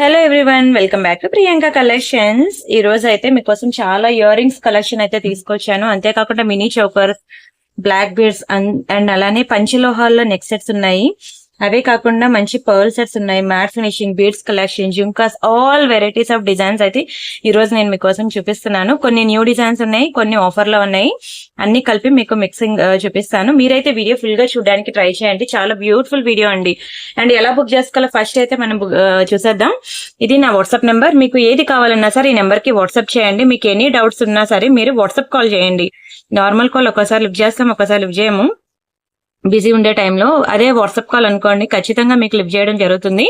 Hello everyone, welcome back to Priyanka collections. ఈ రోజు అయితే మీకోసం చాలా ఇయర్ రింగ్స్ కలెక్షన్ అయితే తీసుకొచ్చాను. అంతేకాకుండా mini chokers, black beads and అలానే పంచలోహాల్లో నెక్ సెట్స్ ఉన్నాయి. అవే కాకుండా మంచి పర్ల్ సెట్స్ ఉన్నాయి, matte finishing, beads collection, jhumkas, all varieties of designs అయితే ఈ రోజు నేను మీకోసం చూపిస్తున్నాను. కొన్ని న్యూ డిజైన్స్ ఉన్నాయి, కొన్ని ఆఫర్ లో ఉన్నాయి. అన్ని కలిపి మీకు మిక్సింగ్ చూపిస్తాను. మీరైతే వీడియో ఫుల్ గా చూడడానికి ట్రై చేయండి. చాలా బ్యూటిఫుల్ వీడియో అండి. అండ్ ఎలా బుక్ చేసుకోవాలో ఫస్ట్ అయితే మనం చూసేద్దాం. ఇది నా వాట్సాప్ నెంబర్. మీకు ఏది కావాలన్నా సరే ఈ నెంబర్ కి వాట్సాప్ చేయండి. మీకు ఎనీ డౌట్స్ ఉన్నా సరే మీరు వాట్సాప్ కాల్ చేయండి. నార్మల్ కాల్ ఒకసారి లిఫ్ట్ చేస్తాం, ఒకసారి లిఫ్ట్ చేయము బిజీ ఉండే టైంలో. అదే వాట్సాప్ కాల్ అనుకోండి, ఖచ్చితంగా మీకు లిఫ్ట్ చేయడం జరుగుతుంది.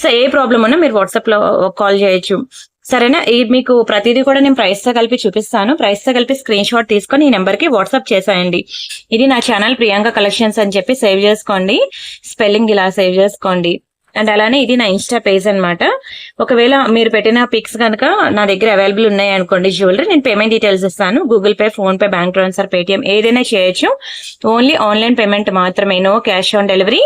సో ఏ ప్రాబ్లం ఉన్నా మీరు వాట్సాప్ లో కాల్ చేయొచ్చు, సరేనా? మీకు ప్రతిదీ కూడా నేను ప్రైస్ తో కలిపి చూపిస్తాను. ప్రైస్ తో కలిపి స్క్రీన్ షాట్ తీసుకొని ఈ నెంబర్ కి వాట్సాప్ చేసేయండి. ఇది నా ఛానల్ ప్రియాంక కలెక్షన్స్ అని చెప్పి సేవ్ చేసుకోండి. స్పెల్లింగ్ ఇలా సేవ్ చేసుకోండి. అండ్ అలానే ఇది నా ఇన్స్టా పేజ్ అనమాట. ఒకవేళ మీరు పెట్టిన పిక్స్ కనుక నా దగ్గర అవైలబుల్ ఉన్నాయి అనుకోండి జ్యువెలరీ, నేను పేమెంట్ డీటెయిల్స్ ఇస్తాను. Google Pay, PhonePe, bank transfer, Paytm ఏదైనా చేయొచ్చు. ఓన్లీ ఆన్లైన్ పేమెంట్ మాత్రమే, no cash on delivery.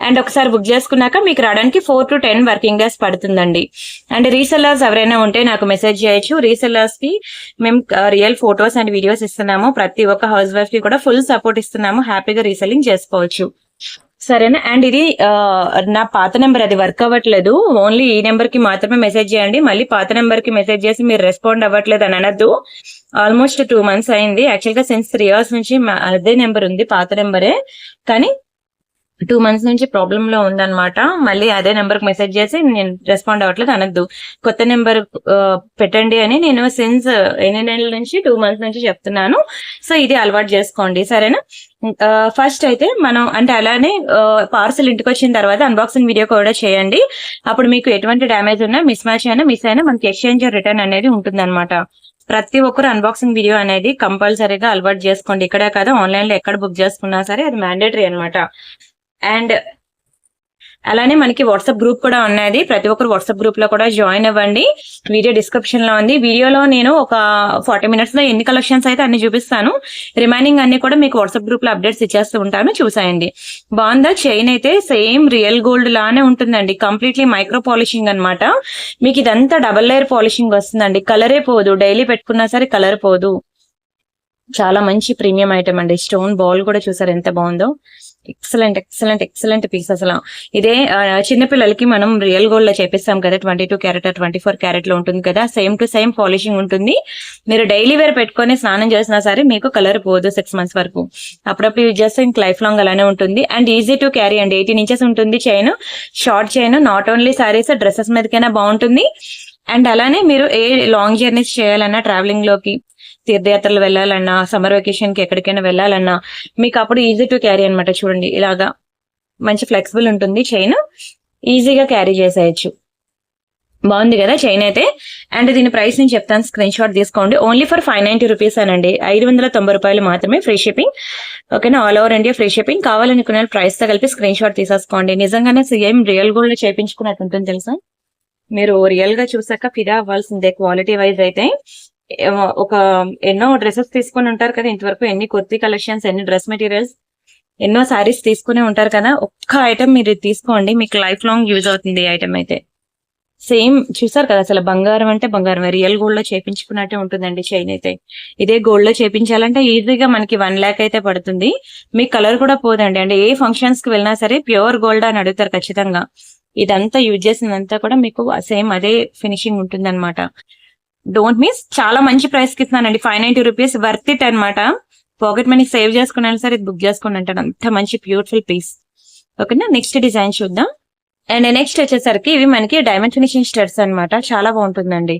And ఒకసారి బుక్ చేసుకున్నాక మీకు రావడానికి 4 to 10 వర్కింగ్ డేస్ పడుతుందండి. అండ్ రీసెల్లర్స్ ఎవరైనా ఉంటే నాకు మెసేజ్ చేయొచ్చు. రీసెల్లర్స్ కి మేము రియల్ ఫొటోస్ అండ్ వీడియోస్ ఇస్తున్నాము. ప్రతి ఒక్క హౌస్ వైఫ్ కి కూడా ఫుల్ సపోర్ట్ ఇస్తున్నాము. హ్యాపీగా రీసెల్లింగ్ చేసుకోవచ్చు, సరేనా? అండ్ ఇది నా పాత నెంబర్, అది వర్క్ అవ్వట్లేదు. ఓన్లీ ఈ నెంబర్ కి మాత్రమే మెసేజ్ చేయండి. మళ్ళీ పాత నెంబర్ కి మెసేజ్ చేసి మీరు రెస్పాండ్ అవ్వట్లేదు అని అనద్దు. ఆల్మోస్ట్ 2 months అయింది. యాక్చువల్ గా సిన్స్ 3 years నుంచి అదే నెంబర్ ఉంది, పాత నెంబరే. కానీ 2 months నుంచి ప్రాబ్లమ్ లో ఉందన్నమాట. మళ్ళీ అదే నెంబర్ కి మెసేజ్ చేసి నేను రెస్పాండ్ అవ్వట్లేదు అనద్దు. కొత్త నెంబర్ పెట్టండి అని నేను సిన్స్ ఎన్ని నెలల నుంచి 2 months నుంచి చెప్తున్నాను. సో ఇది అలవాటు చేసుకోండి, సరేనా? ఫస్ట్ అయితే మనం అంటే అలానే పార్సల్ ఇంటికి వచ్చిన తర్వాత అన్బాక్సింగ్ వీడియో కూడా చేయండి. అప్పుడు మీకు ఎటువంటి డ్యామేజ్ ఉన్నా, మిస్ మ్యాచ్ అయినా, మిస్ అయినా మనకి ఎక్స్చేంజ్ రిటర్న్ అనేది ఉంటుంది అనమాట. ప్రతి ఒక్కరు అన్బాక్సింగ్ వీడియో అనేది కంపల్సరీగా అలవాటు చేసుకోండి. ఇక్కడే కాదు, ఆన్లైన్ లో ఎక్కడ బుక్ చేసుకున్నా సరే అది మ్యాండేటరీ అనమాట. అండ్ అలానే మనకి వాట్సాప్ గ్రూప్ కూడా ఉన్నది. ప్రతి ఒక్కరు వాట్సాప్ గ్రూప్ లో కూడా జాయిన్ అవ్వండి. వీడియో డిస్క్రిప్షన్ లో ఉంది. వీడియోలో నేను ఒక 40 minutes లో ఎన్ని కలెక్షన్స్ అయితే అన్ని చూపిస్తాను. రిమైనింగ్ అన్ని కూడా మీకు వాట్సాప్ గ్రూప్ లో అప్డేట్స్ ఇచ్చేస్తూ ఉంటాను, చూసేయండి. బాగుందా? చైన్ అయితే సేమ్ రియల్ గోల్డ్ లానే ఉంటుందండి. కంప్లీట్లీ మైక్రో పాలిషింగ్ అనమాట. మీకు ఇదంతా డబల్ లేయర్ పాలిషింగ్ వస్తుందండి. కలరే పోదు, డైలీ పెట్టుకున్నా సరే కలర్ పోదు. చాలా మంచి ప్రీమియం ఐటమ్ అండి. స్టోన్ బాల్ కూడా చూసారు ఎంత బాగుందో. ఎక్సలెంట్ ఎక్సలెంట్ ఎక్సలెంట్ పీస్ అసలు. ఇదే చిన్నపిల్లలకి మనం రియల్ గోల్డ్ లో చేపిస్తాం కదా, 22 క్యారెట్ 24 క్యారెట్ లో ఉంటుంది కదా, సేమ్ టు సేమ్ పాలిషింగ్ ఉంటుంది. మీరు డైలీ వేర్ పెట్టుకొని స్నానం చేసినా సరే మీకు కలర్ పోదు 6 months వరకు. అప్పుడప్పుడు యూజ్ చేస్తే ఇంక లైఫ్ లాంగ్ అలానే ఉంటుంది. అండ్ ఈజీ టు క్యారీ అండి. 18 inches ఉంటుంది chain, short chain. Not only saris, dresses మీదకైనా బాగుంటుంది. అండ్ అలానే మీరు ఏ లాంగ్ జర్నీస్ చేయాలన్నా, ట్రావెలింగ్ లోకి, తీర్థయాత్రలు వెళ్ళాలన్నా, సమ్మర్ వెకేషన్ కి ఎక్కడికైనా వెళ్ళాలన్నా మీకు అప్పుడు ఈజీ టు క్యారీ అనమాట. చూడండి, ఇలాగా మంచి ఫ్లెక్సిబుల్ ఉంటుంది చైన్, ఈజీగా క్యారీ చేసేయచ్చు. బాగుంది కదా చైన్ అయితే. అండ్ దీని ప్రైస్ నేను చెప్తాను, స్క్రీన్ షాట్ తీసుకోండి. ఓన్లీ ఫర్ 590 rupees అనండి. 590 రూపాయలు మాత్రమే, ఫ్రీ షిప్పింగ్. ఓకేనా? All over India free shipping. కావాలనుకున్న ప్రైస్ తో కలిపి స్క్రీన్ షాట్ తీసేసుకోండి. నిజంగానే సేమ్ రియల్ గోల్డ్ చేయించుకున్నట్టు ఉంటుంది తెలుసా. మీరు రియల్ గా చూసాక ఫిదా అవ్వాల్సిందే. క్వాలిటీ వైజ్ అయితే ఒక ఎన్నో డ్రెస్సెస్ తీసుకుని ఉంటారు కదా ఇంతవరకు, ఎన్ని కుర్తీ కలెక్షన్స్, ఎన్ని డ్రెస్ మెటీరియల్స్, ఎన్నో సారీస్ తీసుకునే ఉంటారు కదా. ఒక్క ఐటమ్ మీరు తీసుకోండి, మీకు లైఫ్ లాంగ్ యూజ్ అవుతుంది ఈ ఐటమ్ అయితే. సేమ్ చూసారు కదా, అసలు బంగారం అంటే బంగారం, రియల్ గోల్డ్ లో చేపించుకున్నట్టే ఉంటుందండి చైన్ అయితే. ఇదే గోల్డ్ లో చేపించాలంటే ఈజీగా మనకి 1 lakh అయితే పడుతుంది. మీకు కలర్ కూడా పోదండి. అంటే ఏ ఫంక్షన్స్ కి వెళ్ళినా సరే ప్యూర్ గోల్డ్ అని అడుగుతారు ఖచ్చితంగా. ఇదంతా యూజ్ చేసినంతా కూడా మీకు సేమ్ అదే ఫినిషింగ్ ఉంటుంది అనమాట. Don't miss. చాలా మంచి ప్రైస్ కి ఇస్తున్నానండి. 590 rupees, వర్త్ ఇట్ అనమాట. పాకెట్ మనీ సేవ్ చేసుకున్నా సరే బుక్ చేసుకోండి అంటాను, అంత మంచి బ్యూటిఫుల్ పీస్. ఓకేనా? నెక్స్ట్ డిజైన్ చూద్దాం. అండ్ నెక్స్ట్ వచ్చేసరికి ఇవి మనకి డైమండ్ ఫినిషింగ్ స్టడ్స్ అనమాట. చాలా బాగుంటుందండి.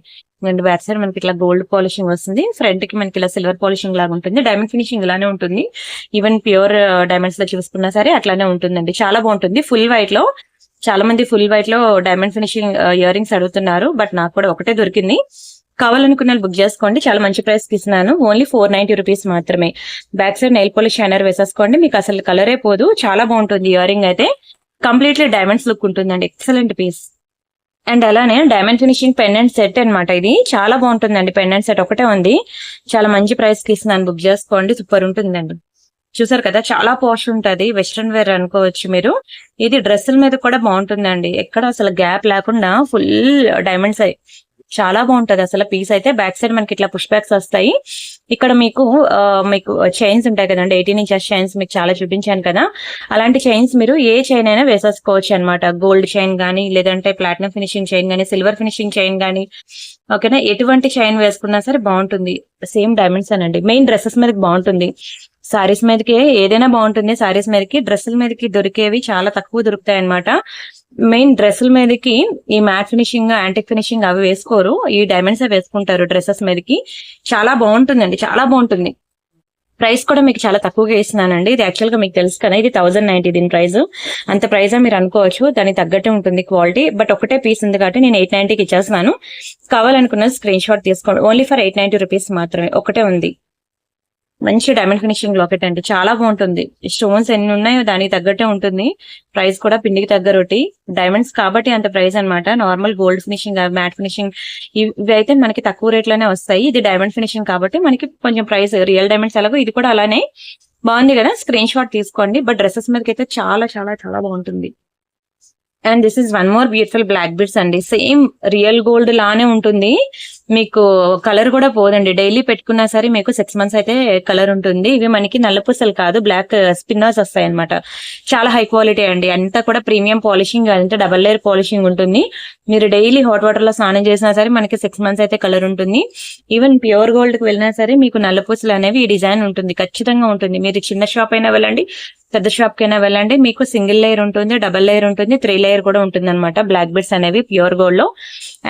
అండ్ బ్యాక్ సైడ్ మనకి ఇట్లా గోల్డ్ పాలిషింగ్ వస్తుంది, ఫ్రంట్ కి మనకి ఇలా సిల్వర్ పాలిషింగ్ లాగా ఉంటుంది. డైమండ్ ఫినిషింగ్ ఇలానే ఉంటుంది. ఈవెన్ ప్యూర్ డైమండ్స్ లో చూసుకున్నా సరే అట్లానే ఉంటుందండి. చాలా బాగుంటుంది. ఫుల్ వైట్ లో, చాలా మంది ఫుల్ వైట్ లో డైమండ్ ఫినిషింగ్ ఇయర్ రింగ్స్ అడుగుతున్నారు, బట్ నాకు కూడా ఒకటే దొరికింది. కావాలనుకున్న బుక్ చేసుకోండి. చాలా మంచి ప్రైస్ కి ఇస్తున్నాను. ఓన్లీ 490 rupees మాత్రమే. Back side nail polish shiner వేసేసుకోండి, మీకు అసలు కలరే పోదు. చాలా బాగుంటుంది ఇయర్ రింగ్ అయితే. కంప్లీట్లీ డైమండ్స్ లుక్ ఉంటుందండి. Excellent piece. అండ్ అలానే డైమండ్ ఫినిషింగ్ పెండెంట్ సెట్ అనమాట. ఇది చాలా బాగుంటుందండి. పెండెంట్ సెట్ ఒకటే ఉంది. చాలా మంచి ప్రైస్ కి ఇస్తున్నాను, బుక్ చేసుకోండి. సూపర్ ఉంటుందండి. చూసారు కదా, చాలా పాష్ ఉంటది, వెస్ట్రన్ వేర్ అనుకోవచ్చు మీరు. ఇది డ్రెస్సుల మీద కూడా బాగుంటుందండి, ఎక్కడ అసలు గ్యాప్ లేకుండా ఫుల్ డైమండ్స్ చాలా బాగుంటది అసలు. పీస్ అయితే బ్యాక్ సైడ్ మనకి ఇట్లా పుష్ బ్యాక్స్ వస్తాయి. ఇక్కడ మీకు మీకు చైన్స్ ఉంటాయి కదండి, 18 ఇంచెస్ చైన్స్ మీకు చాలా చూపించాను కదా, అలాంటి చైన్స్ మీరు ఏ చైన్ అయినా వేసేసుకోవచ్చు అనమాట. గోల్డ్ చైన్ గానీ, లేదంటే ప్లాటినం ఫినిషింగ్ చైన్ గానీ, సిల్వర్ ఫినిషింగ్ చైన్ గానీ, ఓకేనా, ఎటువంటి చైన్ వేసుకున్నా సరే బాగుంటుంది. సేమ్ డైమండ్స్ అనండి. మెయిన్ డ్రెస్సెస్ మీదకి బాగుంటుంది, సారీస్ మీదకి ఏదైనా బాగుంటుంది. సారీస్ మీదకి, డ్రెస్సుల మీదకి దొరికేవి చాలా తక్కువ దొరుకుతాయి అనమాట. మెయిన్ డ్రెస్సుల మీదకి ఈ మ్యాట్ ఫినిషింగ్, యాంటిక్ ఫినిషింగ్ అవి వేసుకోరు, ఈ డైమండ్స్ వేసుకుంటారు డ్రెస్సెస్ మీదకి. చాలా బాగుంటుందండి, చాలా బాగుంటుంది. ప్రైస్ కూడా మీకు చాలా తక్కువగా ఇస్తున్నానండి. ఇది యాక్చువల్ గా మీకు తెలుసు కదా, ఇది 1090 దీని ప్రైస్. అంత ప్రైస్ మీరు అనుకోవచ్చు, దానికి తగ్గట్టే ఉంటుంది క్వాలిటీ. బట్ ఒకటే పీస్ ఉంది కాబట్టి నేను 890కి ఇచ్చేస్తున్నాను. కావాలనుకున్న స్క్రీన్ షాట్ తీసుకోండి. ఓన్లీ ఫర్ 890 రూపీస్ మాత్రమే, ఒకటే ఉంది. మంచి డైమండ్ ఫినిషింగ్ లాకెట్ అండి, చాలా బాగుంటుంది. స్టోన్స్ ఎన్ని ఉన్నాయో దానికి తగ్గట్టే ఉంటుంది. ప్రైస్ కూడా పిండికి తగ్గ రొట్టి. డైమండ్స్ కాబట్టి అంత ప్రైస్ అనమాట. Normal gold finishing, matte finishing ఇవి అయితే మనకి తక్కువ రేట్ లోనే వస్తాయి. ఇది డైమండ్ ఫినిషింగ్ కాబట్టి మనకి కొంచెం ప్రైస్, రియల్ డైమండ్స్ ఎలాగో ఇది కూడా అలానే బాగుంది కదా. స్క్రీన్ షాట్ తీసుకోండి. బట్ డ్రెస్సెస్ మీదకి అయితే చాలా చాలా చాలా బాగుంటుంది. And this is one more beautiful black beads అండి. సేమ్ రియల్ గోల్డ్ లానే ఉంటుంది, మీకు కలర్ కూడా పోదండి. డైలీ పెట్టుకున్నా సరే మీకు 6 months అయితే కలర్ ఉంటుంది. ఇవి మనకి నల్లపూసలు కాదు, బ్లాక్ స్పిన్నర్స్ వస్తాయి అనమాట. చాలా హై క్వాలిటీ అండి, అంతా కూడా ప్రీమియం పాలిషింగ్, అంతా డబల్ లేయర్ పాలిషింగ్ ఉంటుంది. మీరు డైలీ హాట్ వాటర్ లో స్నానం చేసినా సరే మనకి 6 months అయితే కలర్ ఉంటుంది. ఈవెన్ ప్యూర్ గోల్డ్ కి వెళ్ళినా సరే మీకు నల్లపూసలు అనేవి ఈ డిజైన్ ఉంటుంది, ఖచ్చితంగా ఉంటుంది. మీరు చిన్న షాప్ అయినా వెళ్ళండి, పెద్ద షాప్ కైనా వెళ్ళండి, మీకు సింగిల్ లేయర్ ఉంటుంది, డబల్ లేయర్ ఉంటుంది, 3 లేయర్ కూడా ఉంటుంది అనమాట. బ్లాక్ బీడ్స్ అనేవి ప్యూర్ గోల్డ్ లో.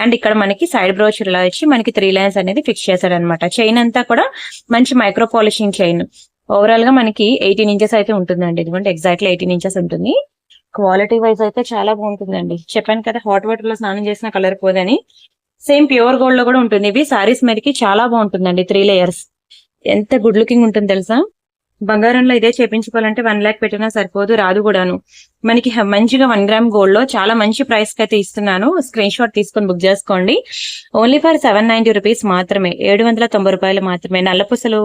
అండ్ ఇక్కడ మనకి సైడ్ బ్రోచ్ ఇలా వచ్చి మనకి 3 లైన్స్ అనేది ఫిక్స్ చేశారనమాట. చైన్ అంతా కూడా మంచి మైక్రో పాలిషింగ్ చైన్. ఓవరాల్ గా మనకి 18 ఇంచెస్ అయితే ఉంటుందండి. ఇదిగోండి ఎగ్జాక్ట్లీ 18 ఇంచెస్ ఉంటుంది. క్వాలిటీ వైజ్ అయితే చాలా బాగుంటుందండి. చెప్పాను కదా, హాట్ వాటర్ లో స్నానం చేసిన కలర్ పోదని. సేమ్ ప్యూర్ గోల్డ్ లో కూడా ఉంటుంది. ఇవి సారీస్ మీదకి చాలా బాగుంటుందండి. 3 లేయర్స్ ఎంత గుడ్ లుకింగ్ ఉంటుంది తెలుసా. బంగారంలో ఇదే చేపించుకోవాలంటే 1 lakh పెట్టినా సరిపోదు, రాదు కూడాను. మనకి మంచిగా 1 gram గోల్డ్ లో చాలా మంచి ప్రైస్ కి అయితే ఇస్తున్నాను. స్క్రీన్ షాట్ తీసుకొని బుక్ చేసుకోండి. ఓన్లీ ఫర్ 790 రూపీస్ మాత్రమే, 790 రూపాయలు మాత్రమే. నల్లపూసలు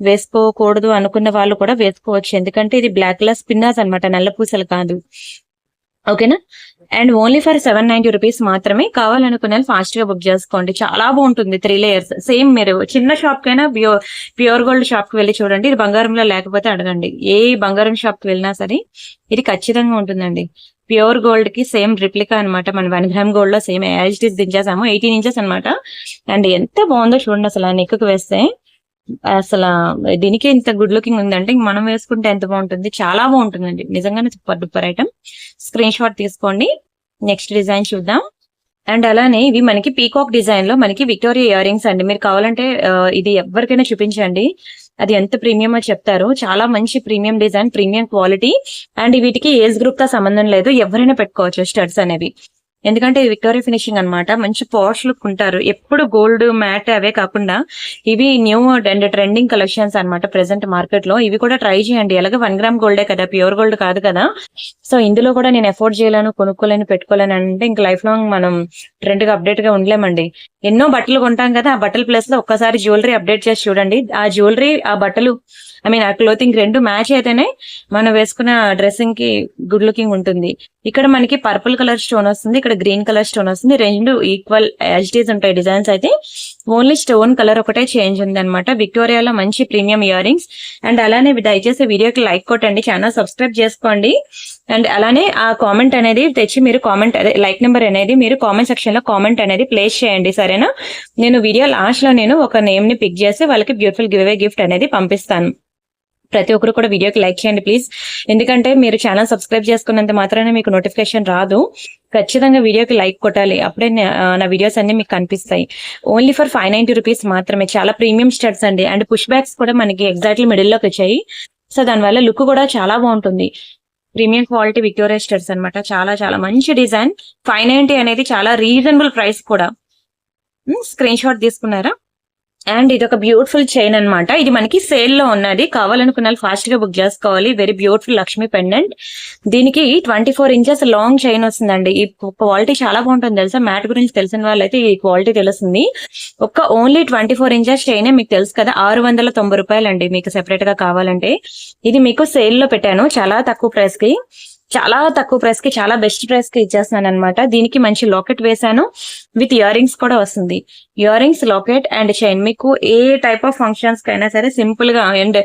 వేసుకోకూడదు అనుకున్న వాళ్ళు కూడా వేసుకోవచ్చు, ఎందుకంటే ఇది బ్లాక్ కలర్ స్పిన్నర్స్ అనమాట, నల్లపూసలు కాదు. ఓకేనా. అండ్ ఓన్లీ ఫర్ 790 రూపీస్ మాత్రమే. కావాలనుకునే ఫాస్ట్ గా బుక్ చేసుకోండి, చాలా బాగుంటుంది. 3 లేయర్స్. సేమ్ మీరు చిన్న షాప్ కైనా ప్యూర్ గోల్డ్ షాప్ కి వెళ్ళి చూడండి, ఇది బంగారంలో లేకపోతే అడగండి. ఏ బంగారం షాప్ కి వెళ్ళినా సరే ఇది ఖచ్చితంగా ఉంటుందండి. ప్యూర్ గోల్డ్ కి సేమ్ రిప్లికా అనమాట. మనం 1 gram గోల్డ్ లో సేమ్ యాజ్ ఇట్ ఈస్ దించేసాము. 18 ఇంచెస్ అనమాట. అండ్ ఎంత బాగుందో చూడండి అసలు, నెక్ కు వేస్తే అసలు దీనికి ఇంత గుడ్ లుకింగ్ ఉందంటే మనం వేసుకుంటే ఎంత బాగుంటుంది. చాలా బాగుంటుందండి, నిజంగానే super duper item. Screen shot తీసుకోండి. నెక్స్ట్ డిజైన్ చూద్దాం. అండ్ అలానే ఇవి మనకి పీకాక్ డిజైన్ లో మనకి విక్టోరియా ఇయర్ రింగ్స్ అండి. మీరు కావాలంటే ఇది ఎవరికైనా చూపించండి, అది ఎంత ప్రీమియమో చెప్తారు. చాలా మంచి premium design, premium quality. And వీటికి ఏజ్ గ్రూప్ తో సంబంధం లేదు, ఎవరైనా పెట్టుకోవచ్చు స్టడ్స్ అనేవి. ఎందుకంటే ఇది విక్టోరియా ఫినిషింగ్ అనమాట, మంచి పాష్ లుక్ ఉంటారు. ఎప్పుడు గోల్డ్ మ్యాట్ అవే కాకుండా ఇవి న్యూ అండ్ ట్రెండింగ్ కలెక్షన్స్ అనమాట ప్రెసెంట్ మార్కెట్ లో. ఇవి కూడా ట్రై చేయండి. ఎలాగ 1 gram గోల్డే కదా, ప్యూర్ గోల్డ్ కాదు కదా. సో ఇందులో కూడా నేను ఎఫోర్డ్ చేయలేను, కొనుక్కోలేను, పెట్టుకోలేను అంటే ఇంకా లైఫ్ లాంగ్ మనం ట్రెండ్ గా అప్డేట్ గా ఉండలేమండి. ఎన్నో బట్టలు కొంటాం కదా, ఆ బట్టల ప్లేస్ లో ఒక్కసారి జ్యువెలరీ అప్డేట్ చేసి చూడండి. ఆ జ్యువెలరీ, ఆ బట్టలు, ఆ క్లోతింగ్ రెండు మ్యాచ్ అయితేనే మనం వేసుకున్న డ్రెస్సింగ్ కి గుడ్ లుకింగ్ ఉంటుంది. ఇక్కడ మనకి పర్పుల్ కలర్ స్టోన్ వస్తుంది, ఇక్కడ గ్రీన్ కలర్ స్టోన్ వస్తుంది. రెండు ఈక్వల్ యాజిటీస్ ఉంటాయి డిజైన్స్ అయితే. ఓన్లీ స్టోన్ కలర్ ఒకటే చేంజ్ ఉంది అనమాట. విక్టోరియాలో మంచి ప్రీమియం ఇయర్ రింగ్స్. అండ్ అలానే దయచేసి వీడియోకి లైక్ కొట్టండి, ఛానల్ సబ్స్క్రైబ్ చేసుకోండి. అండ్ అలానే ఆ కామెంట్ అనేది తెచ్చి మీరు కామెంట్ అదే లైక్ నెంబర్ అనేది మీరు కామెంట్ సెక్షన్ లో కామెంట్ అనేది ప్లేస్ చేయండి, సరేనా. నేను వీడియో లాస్ట్ లో నేను ఒక నేమ్ ని పిక్ చేసి వాళ్ళకి బ్యూటిఫుల్ గివ్ అవే గిఫ్ట్ అనేది పంపిస్తాను. ప్రతి ఒక్కరు కూడా వీడియోకి లైక్ చేయండి ప్లీజ్, ఎందుకంటే మీరు ఛానల్ సబ్స్క్రైబ్ చేసుకున్నంత మాత్రాన మీకు నోటిఫికేషన్ రాదు. ఖచ్చితంగా వీడియోకి లైక్ కొట్టాలి, అప్పుడే నా వీడియోస్ అన్ని మీకు కనిపిస్తాయి. ఓన్లీ ఫర్ 590 రూపీస్ మాత్రమే. చాలా ప్రీమియం స్టడ్స్ అండి. అండ్ పుష్ బ్యాగ్స్ కూడా మనకి ఎగ్జాక్ట్లీ మిడిల్ లోకి వచ్చాయి. సో దానివల్ల లుక్ కూడా చాలా బాగుంటుంది. ప్రీమియం క్వాలిటీ విక్టోరియా స్టడ్స్ అనమాట. చాలా చాలా మంచి డిజైన్. 590 అనేది చాలా రీజనబుల్ ప్రైస్ కూడా. స్క్రీన్ షాట్ తీసుకున్నారా. అండ్ ఇది ఒక బ్యూటిఫుల్ చైన్ అన్నమాట. ఇది మనకి సేల్ లో ఉన్నది, కావాలనుకున్న ఫాస్ట్ గా బుక్ చేసుకోవాలి. Very beautiful Lakshmi pendant. దీనికి 24 ఇంచెస్ లాంగ్ చైన్ వస్తుందండి. ఈ క్వాలిటీ చాలా బాగుంటుంది తెలుసా. మ్యాట్ గురించి తెలిసిన వాళ్ళైతే ఈ క్వాలిటీ తెలుస్తుంది. ఓన్లీ 24 ఇంచెస్ చైన్ మీకు తెలుసు కదా, 690 రూపాయలు అండి. మీకు సెపరేట్ గా కావాలంటే ఇది మీకు సేల్ లో పెట్టాను చాలా తక్కువ ప్రైస్ కి. చాలా తక్కువ ప్రైస్ కి, చాలా బెస్ట్ ప్రైస్ కి ఇచ్చేస్తున్నాను అనమాట. దీనికి మంచి లాకెట్ వేసాను, విత్ ఇయర్ రింగ్స్ కూడా వస్తుంది. Ear rings, locket and chain మీకు ఏ టైప్ ఆఫ్ ఫంక్షన్స్ కైనా సరే సింపుల్ గా. అండ్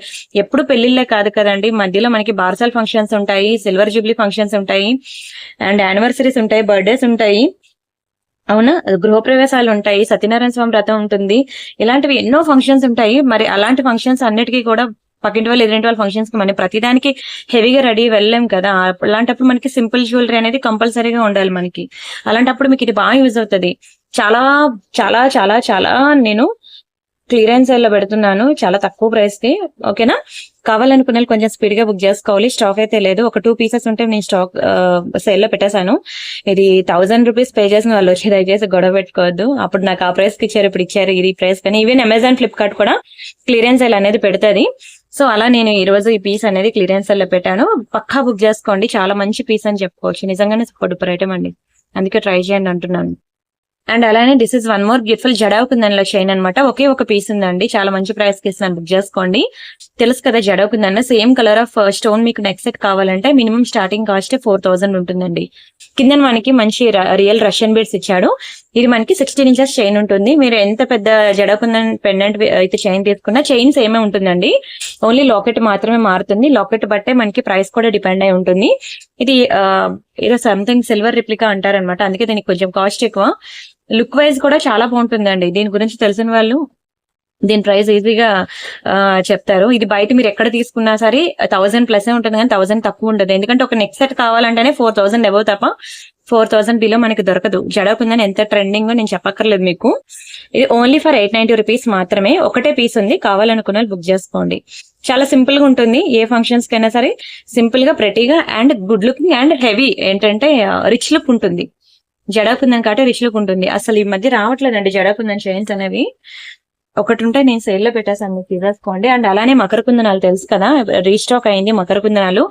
ఎప్పుడు పెళ్లిళ్ళే కాదు కదండి, మధ్యలో మనకి బార్సల్ ఫంక్షన్స్ ఉంటాయి, సిల్వర్ జూబ్లీ ఫంక్షన్స్ ఉంటాయి, అండ్ యానివర్సరీస్ ఉంటాయి, బర్త్డేస్ ఉంటాయి, అవునా, గృహప్రవేశాలు ఉంటాయి, సత్యనారాయణ స్వామి వ్రతం ఉంటుంది, ఇలాంటివి ఎన్నో ఫంక్షన్స్ ఉంటాయి. మరి అలాంటి ఫంక్షన్స్ అన్నిటికీ కూడా పక్కింటి వాళ్ళు ఎదురింటి వాళ్ళ ఫంక్షన్స్ కి మనం ప్రతిదానికి హెవీగా రెడీ వెళ్ళలేం కదా. అలాంటప్పుడు మనకి సింపుల్ జ్యువెలరీ అనేది కంపల్సరీగా ఉండాలి మనకి. అలాంటప్పుడు మీకు ఇది బాగా యూజ్ అవుతుంది. చాలా చాలా చాలా చాలా నేను క్లియరెన్స్ సేల్ లో పెడుతున్నాను చాలా తక్కువ ప్రైస్ కి. ఓకేనా, కావాలనుకునే కొంచెం స్పీడ్ గా బుక్ చేసుకోవాలి. స్టాక్ అయితే లేదు, ఒక 2 పీసెస్ ఉంటే నేను స్టాక్ సేల్ లో పెట్టేశాను. ఇది 1000 రూపీస్ పే చేసిన వాళ్ళు వచ్చి దయచేసి గొడవ పెట్టుకోవద్దు. అప్పుడు నాకు ఆ ప్రైస్ కి ఇచ్చారు, ఇప్పుడు ఇచ్చారు ఇది ప్రైస్. కానీ ఈవెన్ అమెజాన్, ఫ్లిప్కార్ట్ కూడా క్లియరెన్స్ సేల్ అనేది పెడుతుంది. సో అలా నేను ఈ రోజు ఈ పీస్ అనేది క్లియరెన్స్ సేల్ లో పెట్టాను. పక్కా బుక్ చేసుకోండి, చాలా మంచి పీస్ అని చెప్పుకోవచ్చు. నిజంగానే సూపర్ ఐటమ్ అండి, అందుకే ట్రై చేయండి అంటున్నాను. అండ్ అలానే this is one more beautiful jadau కుందన్లో చైన్ అనమాట. ఒకే ఒక పీస్ ఉందండి, చాలా మంచి ప్రైస్ కి ఇస్తున్నాను, బుక్ చేసుకోండి. తెలుసు కదా jadau kundan, same colour of stone మీకు నెక్స్ట్ సెట్ కావాలంటే మినిమం స్టార్టింగ్ కాస్ట్ 4000 ఉంటుందండి. కింద మనకి మంచి రియల్ రష్యన్ బీడ్స్ ఇచ్చాడు. ఇది మనకి 16 ఇంచెస్ చైన్ ఉంటుంది. మీరు ఎంత పెద్ద జడావు కుందన్ పెండెంట్ అయితే చైన్ తీసుకున్నా చైన్ సేమే ఉంటుందండి. ఓన్లీ లాకెట్ మాత్రమే మారుతుంది. లాకెట్ బట్టే మనకి ప్రైస్ కూడా డిపెండ్ అయి ఉంటుంది. ఇది ఏదో సంథింగ్ సిల్వర్ రిప్లికా అంటారనమాట, అందుకే దీనికి కొంచెం కాస్ట్ ఎక్కువ. లుక్ వైజ్ కూడా చాలా బాగుంటుందండి. దీని గురించి తెలిసిన వాళ్ళు దీని ప్రైస్ ఈజీగా చెప్తారు. ఇది బయట మీరు ఎక్కడ తీసుకున్నా సరే 1000 ప్లస్ ఉంటుంది, కానీ 1000 తక్కువ ఉండదు. ఎందుకంటే ఒక నెక్ సెట్ కావాలంటేనే 4000 అబౌవ్ తప్ప 4000 బిలో మనకి దొరకదు. జడకుందని ఎంత ట్రెండింగ్ నేను చెప్పక్కర్లేదు మీకు. ఇది ఓన్లీ ఫర్ 890 రూపీస్ మాత్రమే. ఒకటే పీస్ ఉంది, కావాలనుకున్న బుక్ చేసుకోండి. చాలా సింపుల్ గా ఉంటుంది, ఏ ఫంక్షన్స్ కైనా సరే సింపుల్ గా, ప్రెటీగా and good looking and heavy ఏంటంటే రిచ్ లుక్ ఉంటుంది. జడాకుందని కాబట్టి రిచ్ లుక్ ఉంటుంది. అసలు ఈ మధ్య రావట్లేదండి జడాకుందని చైన్స్ అనేవి. ఒకటి ఉంటే నేను సేల్ లో పెట్టేసాను, మీకు తీసుకోండి. అండ్ అలానే మకర కుందనాలు తెలుసు కదా, రీస్టాక్ అయింది. మకర కుందనాలు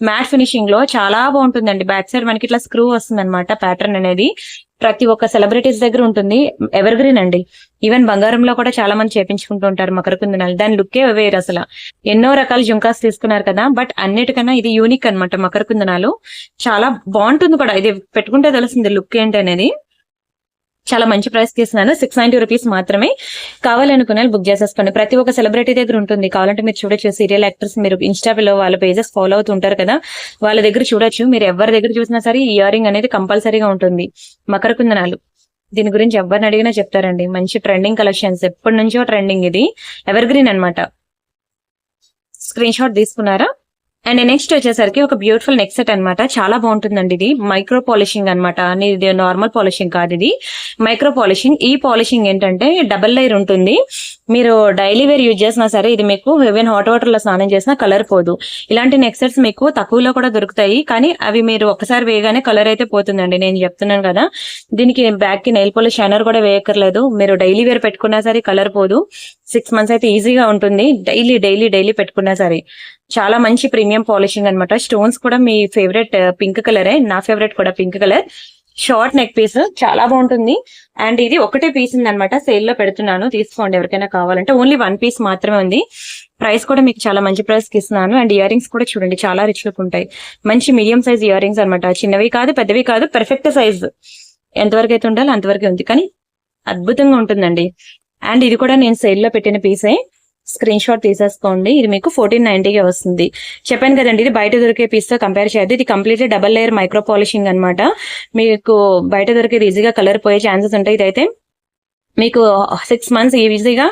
మ్యాట్ ఫినిషింగ్ లో చాలా బాగుంటుందండి. బ్యాక్ సైడ్ మనకి ఇట్లా స్క్రూ వస్తుంది అనమాట. ప్యాటర్న్ అనేది ప్రతి ఒక్క సెలబ్రిటీస్ దగ్గర ఉంటుంది. ఎవర్ గ్రీన్ అండి. ఈవెన్ బంగారంలో కూడా చాలా మంది చేపించుకుంటూ ఉంటారు మకర కుందనాలు. దాని లుక్కే వేరు అసలు. ఎన్నో రకాల జుంకాస్ తీసుకున్నారు కదా, బట్ అన్నిటికన్నా ఇది యూనిక్ అనమాట. మకర కుందనాలు చాలా బాగుంటుంది కూడా. ఇది పెట్టుకుంటే తెలుస్తుంది లుక్ ఏంటి అనేది. చాలా మంచి ప్రైస్ కి ఇస్తున్నాను, 690 రూపీస్ మాత్రమే. కావాలనుకునే బుక్ చేసేసుకోండి. ప్రతి ఒక్క సెలబ్రిటీ దగ్గర ఉంటుంది. కావాలంటే మీరు చూడొచ్చు, సీరియల్ యాక్టర్స్ మీరు ఇన్స్టాలో వాళ్ళ పేజెస్ ఫాలో అవుతుంటారు కదా, వాళ్ళ దగ్గర చూడొచ్చు. మీరు ఎవరి దగ్గర చూసినా సరే ఇయర్ రింగ్ అనేది కంపల్సరీగా ఉంటుంది. మకర కుందనాలు దీని గురించి ఎవరిని అడిగినా చెప్తారండి. మంచి ట్రెండింగ్ కలెక్షన్స్, ఎప్పటి నుంచో ట్రెండింగ్. ఇది ఎవర్ గ్రీన్ అనమాట. స్క్రీన్ షాట్ తీసుకున్నారా? అండ్ నెక్స్ట్ వచ్చేసరికి ఒక బ్యూటిఫుల్ నెక్ సెట్ అనమాట. చాలా బాగుంటుందండి. ఇది మైక్రో పాలిషింగ్ అనమాట. ఇది నార్మల్ పాలిషింగ్ కాదు, ఇది మైక్రో పాలిషింగ్. ఈ పాలిషింగ్ ఏంటంటే డబల్ లేయర్ ఉంటుంది. మీరు డైలీ వేర్ యూజ్ చేసినా సరే ఇది మీకు ఈవెన్ హాట్ వాటర్ లో స్నానం చేసినా కలర్ పోదు. ఇలాంటి నెక్ సెట్స్ మీకు తక్కువలో కూడా దొరుకుతాయి, కానీ అవి మీరు ఒకసారి వేయగానే కలర్ అయితే పోతుందండి. నేను చెప్తున్నాను కదా, దీనికి బ్యాక్ కి నెయిల్ పాలిష్ షైనర్ కూడా వేయక్కర్లేదు. మీరు డైలీ వేర్ పెట్టుకున్నా సరే కలర్ పోదు. 6 months అయితే ఈజీగా ఉంటుంది. డైలీ పెట్టుకున్నా సరే. చాలా మంచి ప్రీమియం పాలిషింగ్ అనమాట. స్టోన్స్ కూడా మీ ఫేవరెట్ పింక్ కలరే, నా ఫేవరెట్ కూడా pink colour. Short neck piece చాలా బాగుంటుంది. అండ్ ఇది ఒకటే పీస్ ఉంది అనమాట, సేల్ లో పెడుతున్నాను, తీసుకోండి ఎవరికైనా కావాలంటే. ఓన్లీ 1 పీస్ మాత్రమే ఉంది. ప్రైస్ కూడా మీకు చాలా మంచి ప్రైస్ కి ఇస్తున్నాను. అండ్ ఇయర్ రింగ్స్ కూడా చూడండి, చాలా రిచ్ లుక్ ఉంటాయి. మంచి మీడియం సైజ్ ఇయర్ రింగ్స్ అనమాట. చిన్నవి కాదు, పెద్దవి కాదు, పర్ఫెక్ట్ సైజ్. ఎంతవరకు అయితే ఉండాలో అంతవరకే ఉంది, కానీ అద్భుతంగా ఉంటుందండి. అండ్ ఇది కూడా నేను సేల్ లో పెట్టిన పీసే. స్క్రీన్ షాట్ తీసేసుకోండి. ఇది మీకు 1490కి వస్తుంది. చెప్పాను కదండి, ఇది బయట దొరికే పీస్ తో కంపేర్ చేయద్దు. ఇది completely double layer micro polishing అనమాట. మీకు బయట దొరికేది ఈజీగా కలర్ పోయే ఛాన్సెస్ ఉంటాయి. ఇదైతే మీకు 6 months ఈజీగా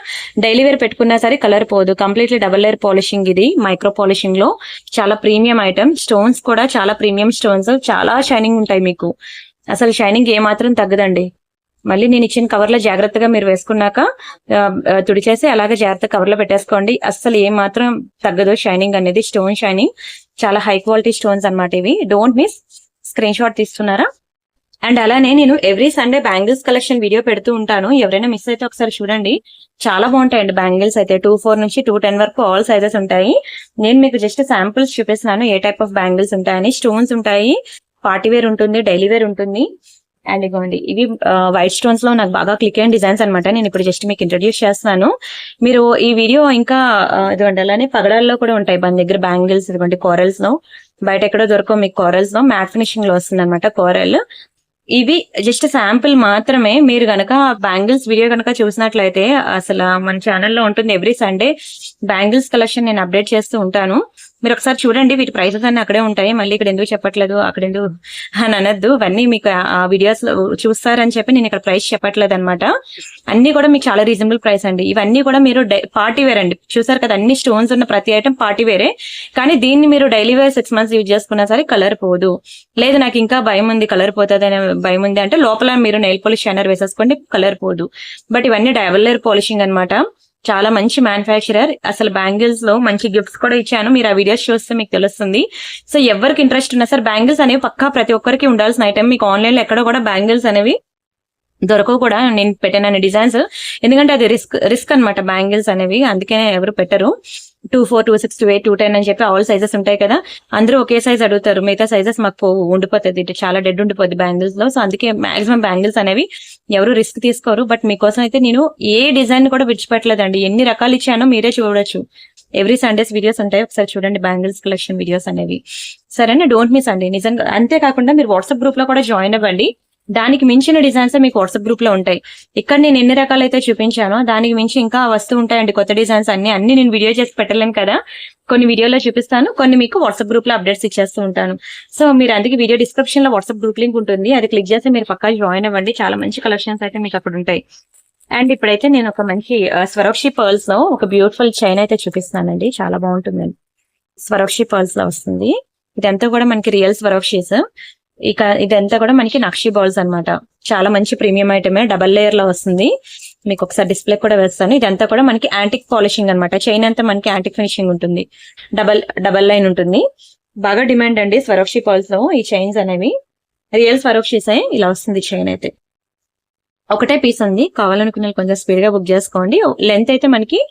డైలీ వేర్ పెట్టుకున్నా సరే కలర్ పోదు. Completely double layer polishing. ఇది మైక్రో పాలిషింగ్ లో చాలా ప్రీమియం ఐటమ్. స్టోన్స్ కూడా చాలా ప్రీమియం స్టోన్స్, చాలా షైనింగ్ ఉంటాయి మీకు. అసలు షైనింగ్ ఏ మాత్రం తగ్గదండి. మళ్ళీ నేను ఇచ్చిన కవర్ లో జాగ్రత్తగా మీరు వేసుకున్నాక తుడిచేసి అలాగే జాగ్రత్త కవర్ లో పెట్టేసుకోండి. అస్సలు ఏ మాత్రం తగ్గదు షైనింగ్ అనేది. స్టోన్ షైనింగ్, చాలా హై క్వాలిటీ స్టోన్స్ అన్నమాట ఇవి. Don't miss. స్క్రీన్ షాట్ తీస్తున్నారా? అండ్ అలానే నేను every Sunday bangles collection video పెడుతూ ఉంటాను. ఎవరైనా మిస్ అయితే ఒకసారి చూడండి. చాలా బాగుంటాయండి బ్యాంగిల్స్ అయితే 2-4 నుంచి 2-10 వరకు ఆల్ సైజెస్ ఉంటాయి. నేను మీకు జస్ట్ శాంపుల్స్ చూపిస్తున్నాను ఏ టైప్ ఆఫ్ బ్యాంగిల్స్ ఉంటాయని. స్టోన్స్ ఉంటాయి, పార్టీ వేర్ ఉంటుంది, డైలీ వేర్ ఉంటుంది. అండ్ ఇగోండి ఇవి వైట్ స్టోన్స్ లో నాకు బాగా క్లిక్ అయిన డిజైన్స్ అనమాట. నేను ఇప్పుడు జస్ట్ మీకు ఇంట్రడ్యూస్ చేస్తున్నాను. మీరు ఈ వీడియో ఇంకా ఇదిగోండి అలానే పగడాల్లో కూడా ఉంటాయి మన దగ్గర బ్యాంగిల్స్. ఇదిగోండి కోరల్స్ లో బయట ఎక్కడో దొరకవు మీకు. కోరల్స్ లో మ్యాట్ ఫినిషింగ్ లో వస్తుంది అనమాట కోరల్. ఇవి జస్ట్ శాంపిల్ మాత్రమే. మీరు గనక బ్యాంగిల్స్ వీడియో గనక చూసినట్లయితే అసలు మన ఛానల్లో ఉంటుంది. ఎవ్రీ సండే బ్యాంగిల్స్ కలెక్షన్ నేను అప్డేట్ చేస్తూ ఉంటాను. మీరు ఒకసారి చూడండి. వీటి ప్రైసెస్ అన్ని అక్కడే ఉంటాయి. మళ్ళీ ఇక్కడ ఎందుకు చెప్పట్లేదు అక్కడ ఎందుకు అని అనొద్దు. ఇవన్నీ మీకు ఆ వీడియోస్ లో చూస్తారని చెప్పి నేను ఇక్కడ ప్రైస్ చెప్పట్లేదు అనమాట. అన్ని కూడా మీకు చాలా రీజనబుల్ ప్రైస్ అండి. ఇవన్నీ కూడా మీరు పార్టీ వేర్ అండి. చూసారు కదా అన్ని స్టోన్స్ ఉన్న ప్రతి ఐటమ్ పార్టీ వేరే. కానీ దీన్ని మీరు డైలీ వేర్ 6 months యూజ్ చేసుకున్నా సరే కలర్ పోదు. లేదు నాకు ఇంకా భయం ఉంది కలర్ పోతుంది అనే భయం ఉంది అంటే లోపల మీరు నెయిల్ పాలిష్ షైనర్ వేసేసుకోండి, కలర్ పోదు. బట్ ఇవన్నీ డబుల్ లేయర్ పాలిషింగ్ అనమాట. చాలా మంచి మ్యానుఫ్యాక్చరర్. అసలు బ్యాంగిల్స్ లో మంచి గిఫ్ట్స్ కూడా ఇచ్చాను. మీరు ఆ వీడియోస్ చూస్తే మీకు తెలుస్తుంది. సో ఎవరికి ఇంట్రెస్ట్ ఉన్నా సార్ బ్యాంగిల్స్ అనేవి పక్కా ప్రతి ఒక్కరికి ఉండాల్సిన ఐటమ్. మీకు ఆన్లైన్ లో ఎక్కడ కూడా బ్యాంగిల్స్ అనేవి దొరకవు కూడా. నేను పెట్టిన డిజైన్స్ ఎందుకంటే అది రిస్క్ అనమాట బ్యాంగిల్స్ అనేవి, అందుకే ఎవరు పెట్టరు. 2-4, 2-6, 2-8, 2-10 అని చెప్పి ఆల్ సైజెస్ ఉంటాయి కదా. అందరూ ఒకే సైజ్ అడుగుతారు. మిగతా సైజెస్ మాకు ఉండిపోతుంది, చాలా డెడ్ ఉండిపోద్ది బ్యాంగిల్స్ లో. సో అందుకే మాక్సిమం బ్యాంగిల్స్ అనేవి ఎవరు రిస్క్ తీసుకోరు. బట్ మీకోసం అయితే నేను ఏ డిజైన్ కూడా విడిచిపెట్టలేదండి. ఎన్ని రకాలు ఇచ్చానో మీరే చూడొచ్చు. ఎవ్రీ సండేస్ వీడియోస్ ఉంటాయి, ఒకసారి చూడండి బ్యాంగిల్స్ కలెక్షన్ వీడియోస్ అనేవి. సరేనా, డోంట్ మిస్ అండి నిజంగా. అంతేకాకుండా మీరు వాట్సాప్ గ్రూప్ లో కూడా జాయిన్ అవ్వండి. దానికి మించిన డిజైన్స్ మీకు వాట్సాప్ గ్రూప్ లో ఉంటాయి. ఇక్కడ నేను ఎన్ని రకాలైతే చూపించానో దానికి మించి ఇంకా వస్తూ ఉంటాయండి కొత్త డిజైన్స్ అన్ని నేను వీడియో చేసి పెట్టలేను కదా. కొన్ని వీడియోలో చూపిస్తాను, కొన్ని మీకు వాట్సాప్ గ్రూప్ లో అప్డేట్స్ ఇచ్చేస్తూ ఉంటాను. సో మీరు అందుకే వీడియో డిస్క్రిప్షన్ లో వాట్సాప్ గ్రూప్ లింక్ ఉంటుంది, అది క్లిక్ చేసి మీరు పక్కా జాయిన్ అవ్వండి. చాలా మంచి కలెక్షన్స్ అయితే మీకు అక్కడ ఉంటాయి. అండ్ ఇప్పుడైతే నేను ఒక మంచి స్వరోక్షి పర్ల్స్ లో ఒక బ్యూటిఫుల్ చైన్ అయితే చూపిస్తానండి. చాలా బాగుంటుందండి. స్వరోక్షి పర్ల్స్ లో వస్తుంది. ఇదంతా కూడా మనకి రియల్ స్వరోక్షిస్. ఇక ఇదంతా కూడా మనకి నక్షి బాల్స్ అన్నమాట. చాలా మంచి ప్రీమియం ఐటమే, డబల్ లేయర్ లో వస్తుంది. మీకు ఒకసారి డిస్ప్లే కూడా వేస్తాను. ఇదంతా కూడా మనకి యాంటిక్ పాలిషింగ్ అనమాట. చైన్ అంతా మనకి యాంటిక్ ఫినిషింగ్ ఉంటుంది, డబల్ లైన్ ఉంటుంది. బాగా డిమాండ్ అండి స్వరోక్షి పర్ల్స్ లో ఈ చైన్స్ అనేవి. రియల్ స్వరోక్షిస్ ఇలా వస్తుంది చైన్ అయితే. ఒకటే పీస్ ఉంది, కావాలనుకున్న కొంచెం స్పీడ్ గా బుక్ చేసుకోండి. లెంత్ అయితే మనకి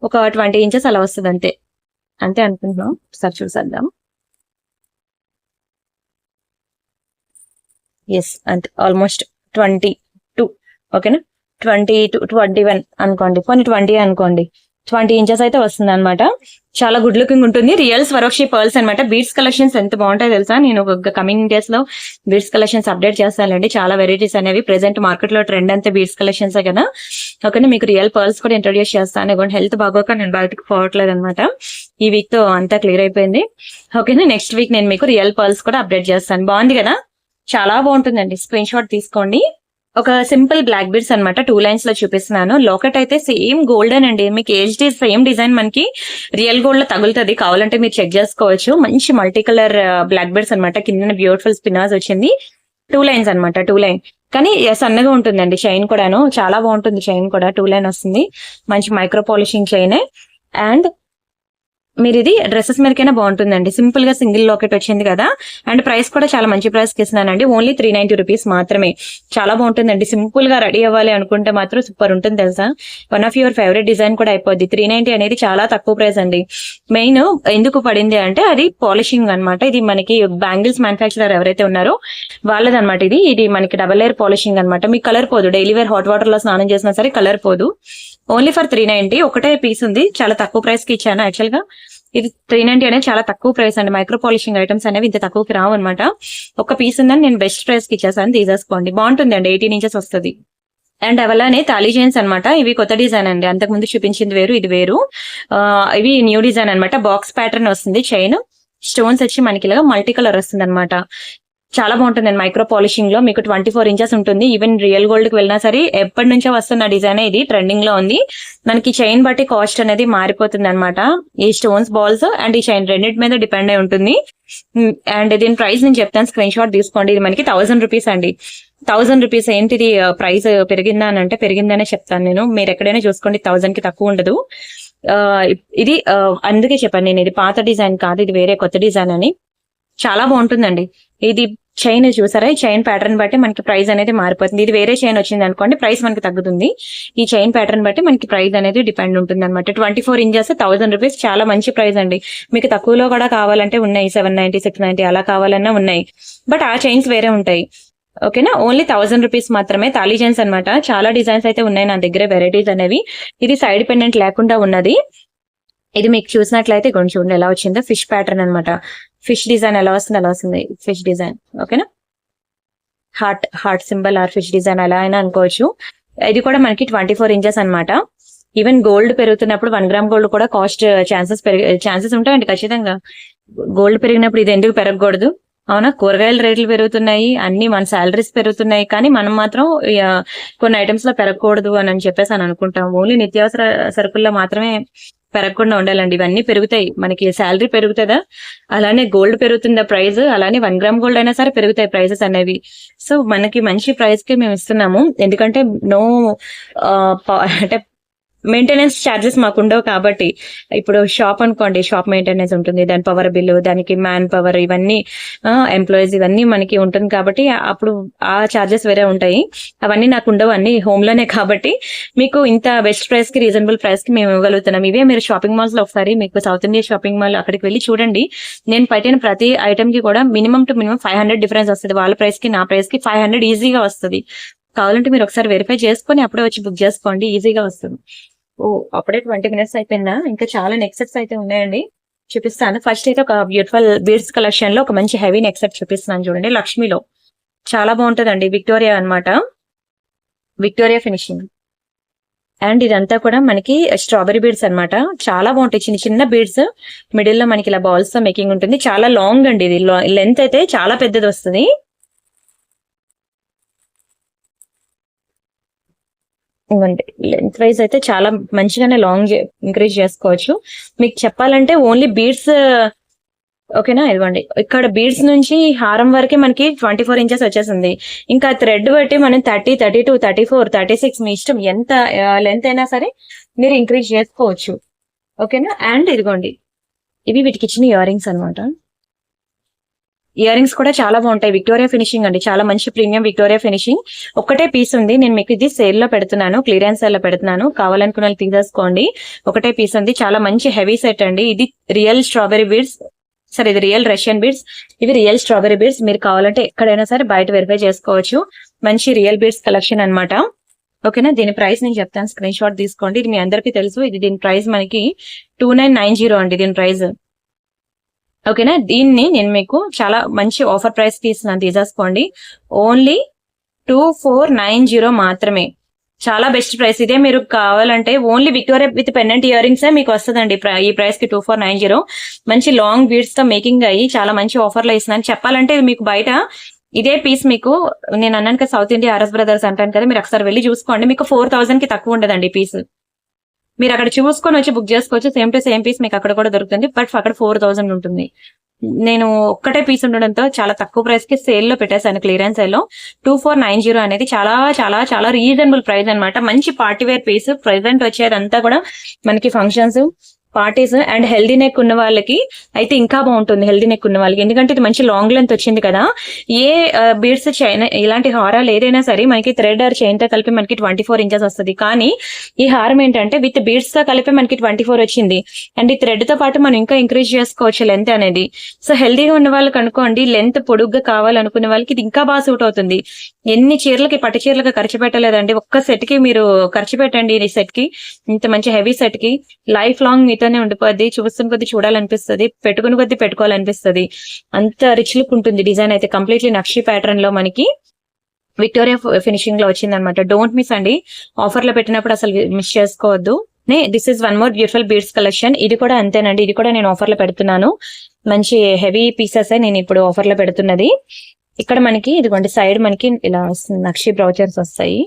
ఒక 20 inches అలా వస్తుంది అంతే అనుకుంటున్నాం. ఒకసారి చూసేద్దాం. ఎస్ అంతే, ఆల్మోస్ట్ 22 ఓకేనా. 20-21 అనుకోండి, కొన్ని 20 అనుకోండి. 20 inches అయితే వస్తుంది అనమాట. చాలా గుడ్ లుకింగ్ ఉంటుంది. రియల్ స్వరోక్షి పర్ల్స్ అనమాట. బీడ్స్ కలెక్షన్స్ ఎంత బాగుంటాయో తెలుసా. నేను కమింగ్ డేస్ లో బీడ్స్ కలెక్షన్స్ అప్డేట్ చేస్తానండి. చాలా వెరైటీస్ అనేవి ప్రెసెంట్ మార్కెట్ లో ట్రెండ్ అంతా బీడ్స్ కలెక్షన్స్ కదా. ఓకేనా, మీకు రియల్ పర్ల్స్ కూడా ఇంట్రొడ్యూస్ చేస్తాను. ఇవ్వండి, హెల్త్ బాగోక నేను బయటకు పోవట్లేదు అనమాట. ఈ వీక్ తో అంతా క్లియర్ అయిపోయింది. ఓకేనా, నెక్స్ట్ వీక్ నేను మీకు రియల్ పర్ల్స్ కూడా అప్డేట్ చేస్తాను. బాగుంది కదా, చాలా బాగుంటుందండి. స్క్రీన్ షాట్ తీసుకోండి. ఒక సింపుల్ బ్లాక్ బీడ్స్ అనమాట. 2 lines లో చూపిస్తున్నాను. లోకెట్ అయితే సేమ్ గోల్డెన్ అండి. మీకు ఏజ్డ్ సేమ్ డిజైన్ మనకి రియల్ గోల్డ్ లో తగులుతుంది. కావాలంటే మీరు చెక్ చేసుకోవచ్చు. మంచి మల్టీ కలర్ బ్లాక్ బీడ్స్ అనమాట. కింద బ్యూటిఫుల్ స్పిన్నర్స్ వచ్చింది. 2 lines అనమాట. 2 line కానీ సన్నగా ఉంటుందండి. చైన్ కూడాను చాలా బాగుంటుంది. చైన్ కూడా 2 line వస్తుంది. మంచి మైక్రో పాలిషింగ్ చైన్. అండ్ మీరు ఇది డ్రెస్సెస్ మీదకైనా బాగుంటుందండి. సింపుల్ గా సింగిల్ లాకెట్ వచ్చింది కదా. అండ్ ప్రైస్ కూడా చాలా మంచి ప్రైస్ కి ఇస్తున్నానండి. ఓన్లీ 390 rupees మాత్రమే. చాలా బాగుంటుందండి. సింపుల్ గా రెడీ అవ్వాలి అనుకుంటే మాత్రం సూపర్ ఉంటుంది తెలుసా. One of your favourite design కూడా అయిపోద్ది. 390 అనేది చాలా తక్కువ ప్రైస్ అండి. మెయిన్ ఎందుకు పడింది అంటే అది పాలిషింగ్ అనమాట. ఇది మనకి బ్యాంగిల్స్ మ్యానుఫ్యాక్చరర్ ఎవరైతే ఉన్నారో వాళ్ళదనమాట. ఇది మనకి డబల్ లేయర్ పాలిషింగ్ అనమాట. మీకు కలర్ పోదు. డైలీ వేర్ హాట్ వాటర్ లో స్నానం చేసినా సరే కలర్ పోదు. Only for 390. ఒకటే పీస్ ఉంది. చాలా తక్కువ ప్రైస్ కి ఇచ్చాను. యాక్చువల్ గా ఇది 390 అనేది చాలా తక్కువ ప్రైస్ అండి. మైక్రో పాలిషింగ్ ఐటమ్స్ అనేవి ఇంత తక్కువకి రావు అనమాట. ఒక పీస్ ఉందని నేను బెస్ట్ ప్రైస్ కి ఇచ్చేసాను, తీసేసుకోండి. బాగుంటుంది అండి. 18 inches వస్తుంది. అండ్ అవలానే తాళీ చైన్స్ అనమాట. ఇవి కొత్త డిజైన్ అండి. అంతకు ముందు చూపించింది వేరు, ఇది వేరు. ఇవి న్యూ డిజైన్ అనమాట. బాక్స్ ప్యాటర్న్ వస్తుంది. చైన్ స్టోన్స్ వచ్చి మనకి ఇలాగా మల్టీ కలర్ వస్తుంది అనమాట. చాలా బాగుంటుందండి. మైక్రో పాలిషింగ్ లో మీకు 24 inches ఉంటుంది. ఈవెన్ రియల్ గోల్డ్ కి వెళ్ళినా సరే ఎప్పటి నుంచో వస్తున్న డిజైన్ ఇది ట్రెండింగ్ లో ఉంది. మనకి చైన్ బట్టి కాస్ట్ అనేది మారిపోతుంది అనమాట. ఈ స్టోన్స్ బాల్స్ అండ్ ఈ చైన్ రెండింటి మీద డిపెండ్ అయి ఉంటుంది. అండ్ దీని ప్రైస్ నేను చెప్తాను, స్క్రీన్ షాట్ తీసుకోండి. ఇది మనకి 1000 rupees అండి. 1000 rupees. ఏంటిది ప్రైస్ పెరిగిందా అని అంటే పెరిగిందనే చెప్తాను నేను. మీరు ఎక్కడైనా చూసుకోండి, 1000 కి తక్కువ ఉండదు. ఇది అందుకే చెప్పాను నేను, ఇది పాత డిజైన్ కాదు, ఇది వేరే కొత్త డిజైన్ అని. చాలా బాగుంటుందండి. ఇది చైన్ చూసారా, ఈ చైన్ ప్యాటర్న్ బట్టి మనకి ప్రైస్ అనేది మారిపోతుంది. ఇది వేరే చైన్ వచ్చింది అనుకోండి, ప్రైస్ మనకి తగ్గుతుంది. ఈ చైన్ ప్యాటర్న్ బట్టి మనకి ప్రైస్ అనేది డిపెండ్ ఉంటుంది అనమాట. 24 ఇంచెస్ 1000 రూపీస్, చాలా మంచి ప్రైస్ అండి. మీకు తక్కువలో కూడా కావాలంటే ఉన్నాయి, 790, 690 అలా కావాలన్నా ఉన్నాయి. బట్ ఆ చైన్స్ వేరే ఉంటాయి. ఓకేనా, ఓన్లీ 1000 రూపీస్ మాత్రమే. తాళీ చైన్స్ అనమాట. చాలా డిజైన్స్ అయితే ఉన్నాయి నా దగ్గర, వెరైటీస్ అనేవి. ఇది సైడ్ పెండెంట్ లేకుండా ఉన్నది. ఇది మీకు చూసినట్లయితే కొంచెం చూడండి ఎలా వచ్చిందో, ఫిష్ ప్యాటర్న్ అనమాట. ఫిష్ డిజైన్ ఎలా వస్తుంది అలా వస్తుంది ఫిష్ డిజైన్. ఓకేనా, heart symbol or fish design అలా అయినా అనుకోవచ్చు. ఇది కూడా మనకి 24 ఇంచెస్ అనమాట. ఈవెన్ గోల్డ్ పెరుగుతున్నప్పుడు 1 గ్రామ్ గోల్డ్ కూడా కాస్ట్ ఛాన్సెస్ ఉంటాయండి ఖచ్చితంగా. గోల్డ్ పెరిగినప్పుడు ఇది ఎందుకు పెరగకూడదు? అవునా, కూరగాయల రేట్లు పెరుగుతున్నాయి, అన్ని మన శాలరీస్ పెరుగుతున్నాయి, కానీ మనం మాత్రం కొన్ని ఐటమ్స్ లో పెరగకూడదు అని చెప్పేసి అనుకుంటాం. ఓన్లీ నిత్యావసర సరుకుల్లో మాత్రమే పెరగకుండా ఉండాలండి. ఇవన్నీ పెరుగుతాయి, మనకి శాలరీ పెరుగుతుందా, అలానే గోల్డ్ పెరుగుతుందా ప్రైస్, అలానే 1 గ్రామ్ గోల్డ్ అయినా సరే పెరుగుతాయి ప్రైసెస్ అనేవి. సో మనకి మంచి ప్రైస్ కి మేము ఇస్తున్నాము, ఎందుకంటే అంటే మెయింటెనెన్స్ ఛార్జెస్ మాకు ఉండవు కాబట్టి. ఇప్పుడు షాప్ అనుకోండి, షాప్ మెయింటెనెన్స్ ఉంటుంది, దాని పవర్ బిల్లు, దానికి మ్యాన్ పవర్, ఇవన్నీ ఎంప్లాయీస్, ఇవన్నీ మనకి ఉంటుంది కాబట్టి అప్పుడు ఆ ఛార్జెస్ వేరే ఉంటాయి. అవన్నీ నాకు ఉండవు, అన్ని హోమ్ లోనే కాబట్టి మీకు ఇంత బెస్ట్ ప్రైస్ కి, రీజనబుల్ ప్రైస్ కి మేము ఇవ్వగలుగుతున్నాం. ఇవే మీరు షాపింగ్ మాల్స్ లో ఒకసారి మీకు సౌత్ ఇండియా షాపింగ్ మాల్ అక్కడికి వెళ్ళి చూడండి. నేను పెట్టిన ప్రతి ఐటమ్ కి కూడా మినిమం టు మినిమం 500 డిఫరెన్స్ వస్తుంది. వాళ్ళ ప్రైస్ కి నా ప్రైస్ కి 500 ఈజీగా వస్తుంది. కావాలంటే మీరు ఒకసారి వెరిఫై చేసుకొని అప్పుడే వచ్చి బుక్ చేసుకోండి, ఈజీగా వస్తుంది. అప్పుడే 20 మినిట్స్ అయిపోయిందా? ఇంకా చాలా నెక్ సెట్స్ అయితే ఉన్నాయండి, చూపిస్తాను. ఫస్ట్ అయితే ఒక బ్యూటిఫుల్ బీడ్స్ కలెక్షన్ లో ఒక మంచి హెవీ నెక్ సెట్ చూపిస్తున్నాను చూడండి. లక్ష్మిలో చాలా బాగుంటుందండి, విక్టోరియా అన్నమాట, విక్టోరియా ఫినిషింగ్. అండ్ ఇదంతా కూడా మనకి స్ట్రాబెరీ బీడ్స్ అన్నమాట. చాలా బాగుంటాయి, చిన్న చిన్న బీడ్స్, మిడిల్ లో మనకి ఇలా బాల్స్ తో మేకింగ్ ఉంటుంది. చాలా లాంగ్ అండి, ఇది లెంత్ అయితే చాలా పెద్దది వస్తుంది. ఇవ్వండి, లెంత్ వైజ్ అయితే చాలా మంచిగానే లాంగ్ ఇంక్రీజ్ చేసుకోవచ్చు. మీకు చెప్పాలంటే ఓన్లీ బీడ్స్, ఓకేనా, ఇదిగోండి ఇక్కడ బీడ్స్ నుంచి హారం వరకే మనకి 24 ఇంచెస్ వచ్చేసింది. ఇంకా థ్రెడ్ బట్టి మనం 30, 32, 34, 36 మీ ఇష్టం, ఎంత లెంత్ అయినా సరే మీరు ఇంక్రీజ్ చేసుకోవచ్చు. ఓకేనా, అండ్ ఇదిగోండి ఇవి వీటికి ఇచ్చిన ఇయర్ రింగ్స్ అనమాట. ఇయర్ రింగ్స్ కూడా చాలా బాగుంటాయి, విక్టోరియా ఫినిషింగ్ అండి, చాలా మంచి ప్రీమియం విక్టోరియా ఫినిషింగ్. ఒకటే పీస్ ఉంది, నేను మీకు ఇది సేల్ లో పెడుతున్నాను, క్లియరెన్స్ సేల్ లో పెడుతున్నాను, కావాలనుకున్న వాళ్ళు తీసేసుకోండి. ఒకటే పీస్ ఉంది, చాలా మంచి హెవీ సెట్ అండి. ఇది రియల్ స్ట్రాబెరీ బీడ్స్, సరే ఇది రియల్ రష్యన్ బీడ్స్, ఇవి రియల్ స్ట్రాబెరీ బీడ్స్. మీరు కావాలంటే ఎక్కడైనా సరే బయట వెరిఫై చేసుకోవచ్చు. మంచి రియల్ బీడ్స్ కలెక్షన్ అనమాట. ఓకేనా, దీని ప్రైస్ నేను చెప్తాను, స్క్రీన్ షాట్ తీసుకోండి. ఇది మీ అందరికీ తెలుసు, ఇది దీని ప్రైస్ మనకి 2990 అండి దీని ప్రైస్. ఓకేనా, దీన్ని నేను మీకు చాలా మంచి ఆఫర్ ప్రైస్ కి ఇస్తున్నాను, తీసేసుకోండి. ఓన్లీ 2490 మాత్రమే, చాలా బెస్ట్ ప్రైస్. ఇదే మీరు కావాలంటే only Victoria with pendant ear rings మీకు వస్తుందండి ఈ ప్రైస్ కి 2490. మంచి లాంగ్ బీడ్స్ తో మేకింగ్ అయ్యి చాలా మంచి ఆఫర్ లో ఇస్తున్నాను. చెప్పాలంటే మీకు బయట ఇదే పీస్ మీకు, నేను అన్నాను కదా సౌత్ ఇండియా ఆర్ఎస్ బ్రదర్స్ అంటాను కదా, మీరు ఒకసారి వెళ్ళి చూసుకోండి, మీకు 4000 కి తక్కువ ఉండదండి పీస్. మీరు అక్కడ చూసుకొని వచ్చి బుక్ చేసుకోవచ్చు, సేమ్ టు సేమ్ పీస్ మీకు అక్కడ కూడా దొరుకుతుంది, బట్ అక్కడ 4000 ఉంటుంది. నేను ఒక్కటే పీస్ ఉండడంతో చాలా తక్కువ ప్రైస్ కి సేల్ లో పెట్టేశాను, క్లియరెన్స్ సేల్ లో. 2490 అనేది చాలా చాలా చాలా రీజనబుల్ ప్రైస్ అనమాట. మంచి పార్టీ వేర్ పీస్. ప్రెసెంట్ వచ్చేదంతా కూడా మనకి functions, parties and healthy neck ఉన్న వాళ్ళకి అయితే ఇంకా బాగుంటుంది, హెల్దీ నెక్ ఉన్న వాళ్ళకి, ఎందుకంటే ఇది మంచి లాంగ్ లెంత్ వచ్చింది కదా. ఏ బీడ్స్ చైన్ ఇలాంటి హారాలు ఏదైనా సరే మనకి థ్రెడ్ ఆర్ చైన్ తో కలిపి మనకి 24 ఇంచెస్ వస్తుంది. కానీ ఈ హారం ఏంటంటే విత్ బీడ్స్ తో కలిపి మనకి 24 వచ్చింది. అండ్ ఈ థ్రెడ్ తో పాటు మనం ఇంకా ఇంక్రీజ్ చేసుకోవచ్చు లెంత్ అనేది. సో హెల్దీగా ఉన్న వాళ్ళకి అనుకోండి, లెంత్ పొడుగ్గా కావాలనుకునే వాళ్ళకి ఇది ఇంకా బాగా సూట్ అవుతుంది. ఎన్ని చీరలకి, పట్టు చీరలకి ఖర్చు పెట్టలేదండి, ఒక్క సెట్ కి మీరు ఖర్చు పెట్టండి. ఈ సెట్ కి, ఇంత మంచి హెవీ సెట్ కి లైఫ్ లాంగ్ మీతోనే ఉండిపోద్ది. చూస్తున్న కొద్ది చూడాలనిపిస్తుంది, పెట్టుకుని కొద్ది పెట్టుకోవాలనిపిస్తుంది, అంత రిచ్ లుక్ ఉంటుంది. డిజైన్ అయితే కంప్లీట్లీ నక్షి ప్యాటర్న్ లో మనకి విక్టోరియా ఫినిషింగ్ లో వచ్చింది అనమాట. డోంట్ మిస్ అండి, ఆఫర్ లో పెట్టినప్పుడు అసలు మిస్ చేసుకోవద్దు. This is one more beautiful beads collection. ఇది కూడా అంతేనండి, ఇది కూడా నేను ఆఫర్ లో పెడుతున్నాను. మంచి హెవీ పీసెస్ నేను ఇప్పుడు ఆఫర్ లో పెడుతున్నది. ఇక్కడ మనకి ఇదిగోండి సైడ్ మనకి ఇలా వస్తుంది, నక్షి బ్రౌచర్స్ వస్తాయి.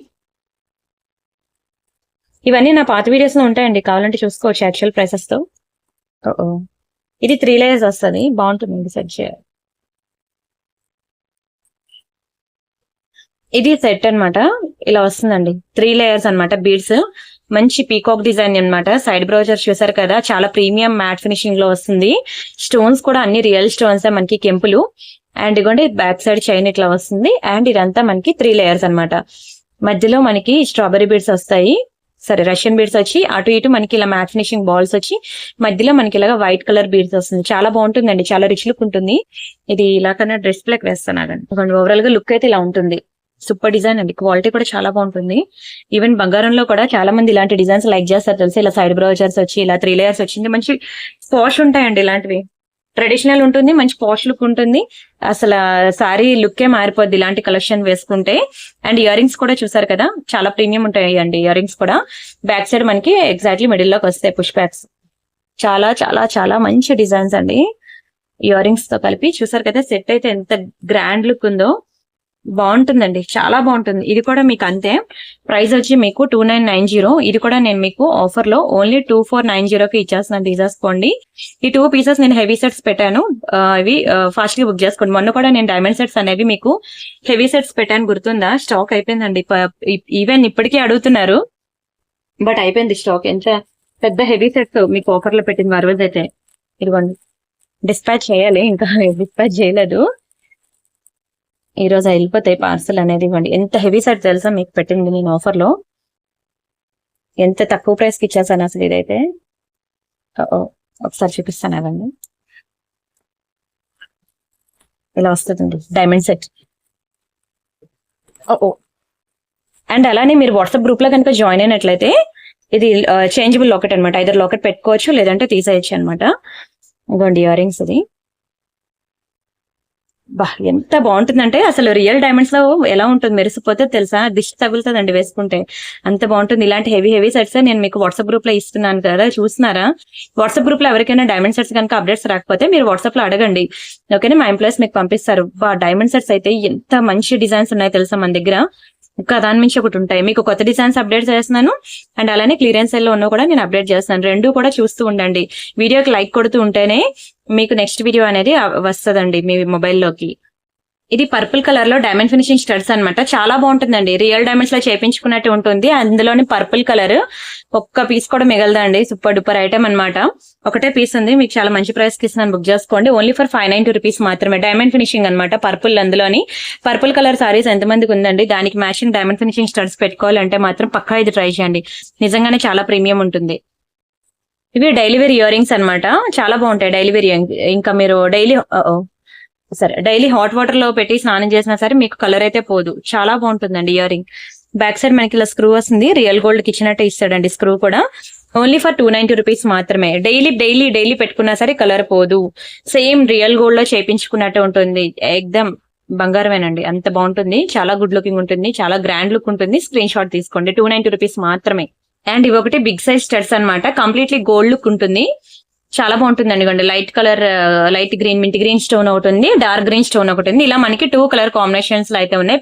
ఇవన్నీ నా పాత వీడియోస్ లో ఉంటాయండి, కావాలంటే చూసుకోవచ్చు యాక్చువల్ ప్రైసెస్ తో. ఇది 3 లేయర్స్ వస్తుంది, బాగుంటుంది సెట్ చేయాలి. ఇది సెట్ అన్నమాట, ఇలా వస్తుందండి, 3 లేయర్స్ అన్నమాట బీడ్స్. మంచి పీకాక్ డిజైన్ అన్నమాట. సైడ్ బ్రౌచర్స్ చూసారు కదా, చాలా ప్రీమియం మ్యాట్ ఫినిషింగ్ లో వస్తుంది. స్టోన్స్ కూడా అన్ని రియల్ స్టోన్స్ మనకి, కెంపులు. అండ్ ఇదిగోండి బ్యాక్ సైడ్ చైన్ ఇట్లా వస్తుంది. అండ్ ఇదంతా మనకి 3 లేయర్స్ అన్నమాట. మధ్యలో మనకి స్ట్రాబెరీ బీడ్స్ వస్తాయి, సరే రష్యన్ బీడ్స్ వచ్చి అటు ఇటు మనకి ఇలా మ్యాట్ ఫినిషింగ్ బాల్స్ వచ్చి మధ్యలో మనకి ఇలాగా వైట్ కలర్ బీడ్స్ వస్తుంది. చాలా బాగుంటుందండి, చాలా రిచ్ లుక్ ఉంటుంది. ఇది ఇలా కన్నా డ్రెస్ ప్లేక్ వేస్తాను. ఓవరాల్ గా లుక్ అయితే ఇలా ఉంటుంది. సూపర్ డిజైన్ అండి, క్వాలిటీ కూడా చాలా బాగుంటుంది. ఈవెన్ బంగారంలో కూడా చాలా మంది ఇలాంటి డిజైన్స్ లైక్ చేస్తారు తెలుసు. ఇలా సైడ్ బ్రౌజర్స్ వచ్చి ఇలా 3 లేయర్స్ వచ్చింది, మంచి పాష్ ఉంటాయండి. ఇలాంటివి ట్రెడిషనల్ ఉంటుంది, మంచి పాష్ లుక్ ఉంటుంది. అసలు సారీ లుక్కే మారిపోద్ది ఇలాంటి కలెక్షన్ వేసుకుంటే. అండ్ ఇయర్ రింగ్స్ కూడా చూసారు కదా, చాలా ప్రీమియం ఉంటాయి అండి ఇయర్ రింగ్స్ కూడా. బ్యాక్ సైడ్ మనకి ఎగ్జాక్ట్లీ మిడిల్ లోకి వస్తాయి పుష్ బ్యాక్స్. చాలా చాలా చాలా మంచి డిజైన్స్ అండి ఇయర్ రింగ్స్ తో కలిపి. చూసారు కదా సెట్ అయితే ఎంత గ్రాండ్ లుక్ ఉందో, బాగుంటుందండి, చాలా బాగుంటుంది. ఇది కూడా మీకు అంతే, ప్రైస్ వచ్చి మీకు 2990. ఇది కూడా నేను మీకు ఆఫర్ లో ఓన్లీ 2490కి ఇచ్చేస్తున్నాను, తీసేసుకోండి. ఈ 2 పీసెస్ నేను హెవీ సెట్స్ పెట్టాను, ఇవి ఫాస్ట్ గా బుక్ చేసుకోండి. మొన్న కూడా నేను డైమండ్ సెట్స్ అనేవి మీకు హెవీ సెట్స్ పెట్టాను, గుర్తుందా? స్టాక్ అయిపోయిందండి. ఈవెన్ ఇప్పటికీ అడుగుతున్నారు, బట్ అయిపోయింది స్టాక్. ఎంత పెద్ద హెవీ సెట్స్ మీకు ఆఫర్ లో పెట్టింది ఆ రోజు అయితే. ఇదిగోండి డిస్పాచ్ చేయాలి, ఇంకా డిస్పాచ్ చేయలేదు. ఈ రోజు వెళ్ళిపోతాయి పార్సల్ అనేది. ఇవ్వండి, ఎంత హెవీ సెట్ తెలుసా మీకు పెట్టింది నేను ఆఫర్ లో, ఎంత తక్కువ ప్రైస్ కి ఇచ్చేసాను అసలు. ఇదైతే ఒకసారి చూపిస్తాను అవండి. ఇలా వస్తుందండి డైమండ్ సెట్. అండ్ అలానే మీరు వాట్సాప్ గ్రూప్ లో కనుక జాయిన్ అయినట్లయితే ఇది చేంజబుల్ లాకెట్ అనమాట. ఐదర్ లాకెట్ పెట్టుకోవచ్చు లేదంటే తీసేయచ్చు అనమాట. ఇదిగోండి ఇయర్ రింగ్స్. ఇది బా ఎంత బాగుంటుందంటే అసలు రియల్ డైమండ్స్ లో ఎలా ఉంటుంది, మెరిసిపోతే తెలుసా, దిష్టి తగులుతుందండి వేసుకుంటే, అంత బాగుంటుంది. ఇలాంటి హెవీ సెట్స్ నేను మీకు వాట్సాప్ గ్రూప్ లో ఇస్తున్నాను కదా, చూస్తున్నారా? వాట్సాప్ గ్రూప్ లో ఎవరికైనా డైమండ్ సెట్స్ కనుక అప్డేట్స్ రాకపోతే మీరు వాట్సాప్ లో అడగండి, ఓకేనా? మా ఎంప్లాయీస్ మీకు పంపిస్తారు. డైమండ్ సెట్స్ అయితే ఎంత మంచి డిజైన్స్ ఉన్నాయో తెలుసా మన దగ్గర, ఇంకా దాని మించి ఒకటి ఉంటాయి. మీకు కొత్త డిజైన్స్ అప్డేట్ చేస్తున్నాను, అండ్ అలానే క్లియరెన్స్ సెల్ లో ఉన్న కూడా నేను అప్డేట్ చేస్తాను. రెండు కూడా చూస్తూ ఉండండి. వీడియోకి లైక్ కొడుతూ ఉంటేనే మీకు నెక్స్ట్ వీడియో అనేది వస్తుందండి మీ మొబైల్లోకి. ఇది పర్పుల్ కలర్ లో డైమండ్ ఫినిషింగ్ స్టడ్స్ అనమాట. చాలా బాగుంటుందండి, రియల్ డైమండ్స్ లో చేపించుకున్నట్టు ఉంటుంది. అందులోని పర్పుల్ కలర్ ఒక్క పీస్ కూడా మిగలదండి, సూపర్ డూపర్ ఐటమ్ అనమాట. ఒకటే పీస్ ఉంది, మీకు చాలా మంచి ప్రైస్ కి ఇస్తున్నాను, బుక్ చేసుకోండి. ఓన్లీ ఫర్ 590 రూపీస్ మాత్రమే. డైమండ్ ఫినిషింగ్ అనమాట, పర్పుల్. అందులోని పర్పుల్ కలర్ సారీస్ ఎంతమందికి ఉందండి, దానికి మ్యాచింగ్ డైమండ్ ఫినిషింగ్ స్టడ్స్ పెట్టుకోవాలంటే మాత్రం పక్కా ఇది ట్రై చేయండి, నిజంగానే చాలా ప్రీమియం ఉంటుంది. ఇవి డైలీ వేర్ ఇయర్ రింగ్స్ అనమాట, చాలా బాగుంటాయి డైలీ వేర్. ఇంకా మీరు డైలీ హాట్ వాటర్ లో పెట్టి స్నానం చేసినా సరే మీకు కలర్ అయితే పోదు, చాలా బాగుంటుందండి ఇయర్ రింగ్. బ్యాక్ సైడ్ మనకి ఇలా స్క్రూ వస్తుంది, రియల్ గోల్డ్ కి ఇచ్చినట్టే ఇస్తాడండి స్క్రూ కూడా. ఓన్లీ ఫర్ 290 రూపీస్ మాత్రమే. డైలీ పెట్టుకున్నా సరే కలర్ పోదు, సేమ్ రియల్ గోల్డ్ లో చేపించుకున్నట్టు ఉంటుంది. ఎక్దమ్ బంగారమేనండి, అంత బాగుంటుంది, చాలా గుడ్ లుకింగ్ ఉంటుంది, చాలా గ్రాండ్ లుక్ ఉంటుంది. స్క్రీన్ షాట్ తీసుకోండి, 290 రూపీస్ మాత్రమే. అండ్ ఇవి ఒకటి బిగ్ సైజ్ స్టడ్స్ అనమాట, కంప్లీట్లీ గోల్డ్ లుక్ ఉంటుంది, చాలా బాగుంటుందండి. ఇవ్వండి light colour, light green, mint green stone ఒకటి ఉంది, డార్క్ గ్రీన్ స్టోన్ ఒకటి ఉంది. ఇలా మనకి 2 కలర్ కాంబినేషన్స్ లో అయితే ఉన్నాయి.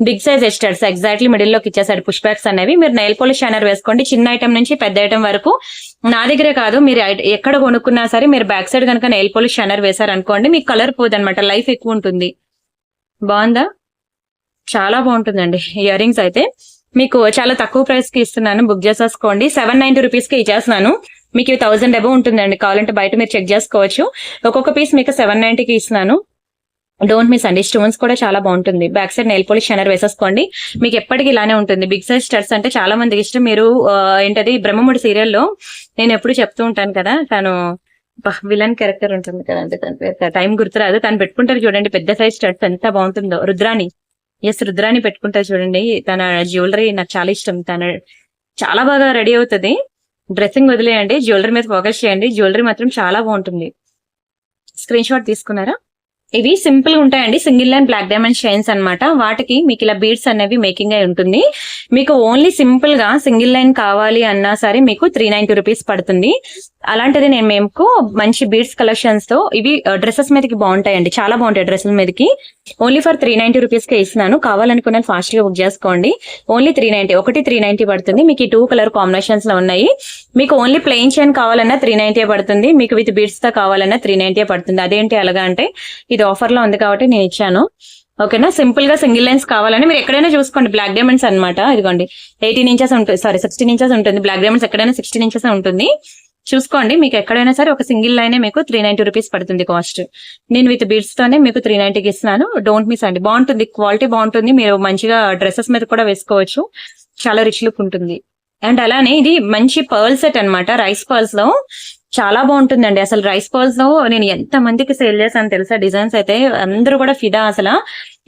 Big size studs exactly middle లోకి ఇచ్చేసాడు పుష్ బ్యాక్స్ అనేవి. మీరు నెయిల్ పాలిష్ షైనర్ వేసుకోండి, చిన్న ఐటమ్ నుంచి పెద్ద ఐటమ్ వరకు. నా దగ్గరే కాదు, మీరు ఎక్కడ కొనుక్కున్నా సరే మీరు బ్యాక్ సైడ్ కనుక నెయిల్ పాలిష్ షైనర్ వేసారనుకోండి, మీకు కలర్ పోదనమాట, లైఫ్ ఎక్కువ ఉంటుంది. బాగుందా? చాలా బాగుంటుందండి ఇయర్ రింగ్స్ అయితే. మీకు చాలా తక్కువ ప్రైస్ కి ఇస్తున్నాను, బుక్ చేసేసుకోండి. 790 రూపీస్ కి ఇచ్చేస్తున్నాను. మీకు 1000 అబౌవ్ ఉంటుందండి, కావాలంటే బయట మీరు చెక్ చేసుకోవచ్చు. ఒక్కొక్క పీస్ మీకు 790కి ఇస్తున్నాను, డోంట్ మిస్ అండి. స్టోన్స్ కూడా చాలా బాగుంటుంది. Back side nail polish shiner వేసేసుకోండి, మీకు ఎప్పటికీ ఇలానే ఉంటుంది. బిగ్ సైజ్ స్టడ్స్ అంటే చాలా మందికి ఇష్టం. మీరు ఏంటది బ్రహ్మముడి సీరియల్లో నేను ఎప్పుడు చెప్తూ ఉంటాను కదా, తను విలన్ క్యారెక్టర్ ఉంటుంది కదండి, తన పేరు టైం గుర్తురాదు, తను పెట్టుకుంటారు చూడండి పెద్ద సైజ్ స్టడ్స్, ఎంత బాగుంటుందో. రుద్రాణి, రుద్రాణి పెట్టుకుంటారు చూడండి. తన జ్యువెలరీ నాకు చాలా ఇష్టం, తను చాలా బాగా రెడీ అవుతుంది. డ్రెస్సింగ్ వదిలేయండి, జ్యువెలరీ మీద ఫోకస్ చేయండి, జ్యువెలరీ మాత్రం చాలా బాగుంటుంది. స్క్రీన్ షాట్ తీసుకున్నారా? ఇవి సింపుల్ గా ఉంటాయండి, single line black diamond chains అన్నమాట. వాటికి మీకు ఇలా బీడ్స్ అనేవి మేకింగ్ అయి ఉంటుంది. మీకు ఓన్లీ సింపుల్ గా సింగిల్ లైన్ కావాలి అన్నా సరే మీకు 390 రూపీస్ పడుతుంది. అలాంటిది నేను మీకు మంచి బీడ్స్ కలెక్షన్స్ తో ఇవి డ్రెస్సెస్ మీదకి బాగుంటాయండి, చాలా బాగుంటాయి డ్రెస్సుల మీదకి. ఓన్లీ ఫర్ 390 రూపీస్ కే ఇస్తున్నాను, కావాలనుకున్న ఫాస్ట్ గా బుక్ చేసుకోండి. ఓన్లీ 390, ఒకటి 390 పడుతుంది. మీకు ఈ 2 కలర్ కాంబినేషన్స్ లో ఉన్నాయి. మీకు ఓన్లీ ప్లెయిన్ చైన్ కావాలన్నా 390 పడుతుంది, మీకు విత్ బీడ్స్ తో కావాలన్నా 390 పడుతుంది. అదేంటి అలాగా అంటే ఇది ఆఫర్ లో ఉంది కాబట్టి నేను ఇచ్చాను, ఓకేనా? సింపుల్ గా సింగిల్ లైన్స్ కావాలని మీరు ఎక్కడైనా చూసుకోండి. బ్లాక్ డైమండ్స్ అనమాట, ఇదిగోండి 18 ఇంచెస్ ఉంటుంది, సారీ 16 ఇంచెస్ ఉంటుంది. బ్లాక్ డైమండ్స్ ఎక్కడైనా 16 ఇంచెస్ ఉంటుంది. చూసుకోండి, మీకు ఎక్కడైనా సరే ఒక సింగిల్ లైనే మీకు 390 రూపీస్ పడుతుంది కాస్ట్. నేను విత్ బీడ్స్ తోనే మీకు 390కి ఇస్తున్నాను. డోంట్ మిస్ అండి, బాగుంటుంది, క్వాలిటీ బాగుంటుంది. మీరు మంచిగా డ్రెస్సెస్ మీద కూడా వేసుకోవచ్చు, చాలా రిచ్ లుక్ ఉంటుంది. అండ్ అలానే ఇది మంచి పర్ల్ సెట్ అన్నమాట, రైస్ పర్ల్స్ లో చాలా బాగుంటుందండి. అసలు రైస్ పర్ల్స్ లో నేను ఎంత మందికి సేల్ చేశాను తెలుసా, డిజైన్స్ అయితే అందరూ కూడా ఫిదా. అసలు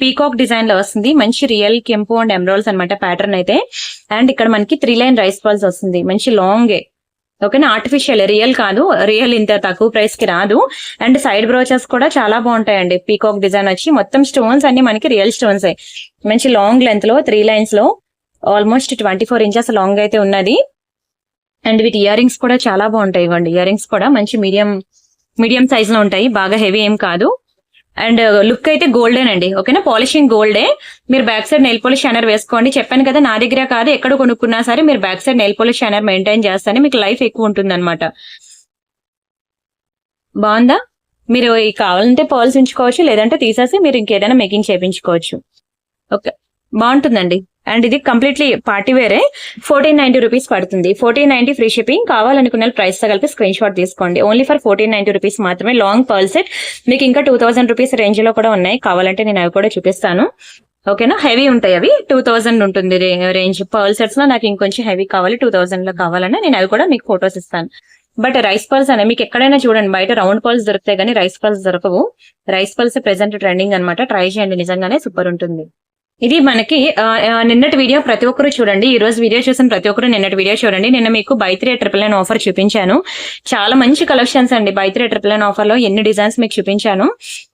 పీకాక్ డిజైన్ లో వస్తుంది, మంచి రియల్ కెంపు అండ్ ఎమరాల్డ్స్ అన్నమాట ప్యాటర్న్ అయితే. అండ్ ఇక్కడ మనకి 3 లైన్ రైస్ పర్ల్స్ వస్తుంది, మంచి లాంగ్. ఓకేనా, ఆర్టిఫిషియల్, రియల్ కాదు, రియల్ ఇంత తక్కువ ప్రైస్ కి రాదు. అండ్ సైడ్ బ్రోచెస్ కూడా చాలా బాగుంటాయండి. పీకాక్ డిజైన్ వచ్చి మొత్తం స్టోన్స్ అన్ని మనకి రియల్ స్టోన్స్, మంచి లాంగ్ లెంత్ లో 3 లైన్స్ లో ఆల్మోస్ట్ 24 ఇంచెస్ లాంగ్ అయితే ఉన్నది. అండ్ వీటి ఇయర్ రింగ్స్ కూడా చాలా బాగుంటాయి. ఇవ్వండి, ఇయర్ రింగ్స్ కూడా మంచి మీడియం సైజ్ లో ఉంటాయి, బాగా హెవీ ఏం కాదు. అండ్ లుక్ అయితే గోల్డెన్ అండి, ఓకేనా, పాలిషింగ్ గోల్డే. మీరు back side nail polish shiner వేసుకోండి. చెప్పాను కదా, నా దగ్గర కాదు, ఎక్కడ కొనుక్కున్నా సరే మీరు back side nail polish shiner maintain చేస్తానే మీకు లైఫ్ ఎక్కువ ఉంటుంది అనమాట. బాగుందా? మీరు కావాలంటే పర్ల్స్ ఉంచుకోవచ్చు, లేదంటే తీసేసి మీరు ఇంకేదైనా మేకింగ్ చేయించుకోవచ్చు. ఓకే, బాగుంటుందండి. అండ్ ఇది కంప్లీట్లీ పార్టీ వేరే, 1490 రూపీస్ పడుతుంది. 1490 ఫ్రీ షిప్పింగ్. కావాలనుకున్న ప్రైస్ తో కలిపి స్క్రీన్ షాట్ తీసుకోండి. ఓన్లీ ఫర్ 1490 రూపీస్ మాత్రమే. లాంగ్ పర్ల్ సెట్ మీకు ఇంకా 2000 రూపీస్ రేంజ్ లో కూడా ఉన్నాయి, కావాలంటే నేను అవి కూడా చూపిస్తాను. ఓకేనా, హెవీ ఉంటాయి అవి, 2000 ఉంటుంది రేంజ్. పర్ల్ సెట్స్ లో నాకు ఇంకొంచెం హెవీ కావాలి, 2000 లో కావాలన్నా నేను అవి కూడా మీకు ఫొటోస్ ఇస్తాను. బట్ రైస్ పర్ల్స్ అనే మీకు ఎక్కడైనా చూడండి, బయట రౌండ్ పర్ల్స్ దొరుకుతాయి కానీ రైస్ పర్ల్స్ దొరకవు. రైస్ పర్ల్స్ ప్రెసెంట్ ట్రెండింగ్ అనమాట, ట్రై చేయండి, నిజంగానే సూపర్ ఉంటుంది. ఇది మనకి నిన్నటి వీడియో ప్రతి ఒక్కరు చూడండి, ఈ రోజు వీడియో చూసిన ప్రతి ఒక్కరు నిన్నటి వీడియో చూడండి. నిన్న మీకు బై 3 999 ఆఫర్ చూపించాను, చాలా మంచి కలెక్షన్స్ అండి. బై 3 999 ఆఫర్ లో ఎన్ని డిజైన్స్ మీకు చూపించాను,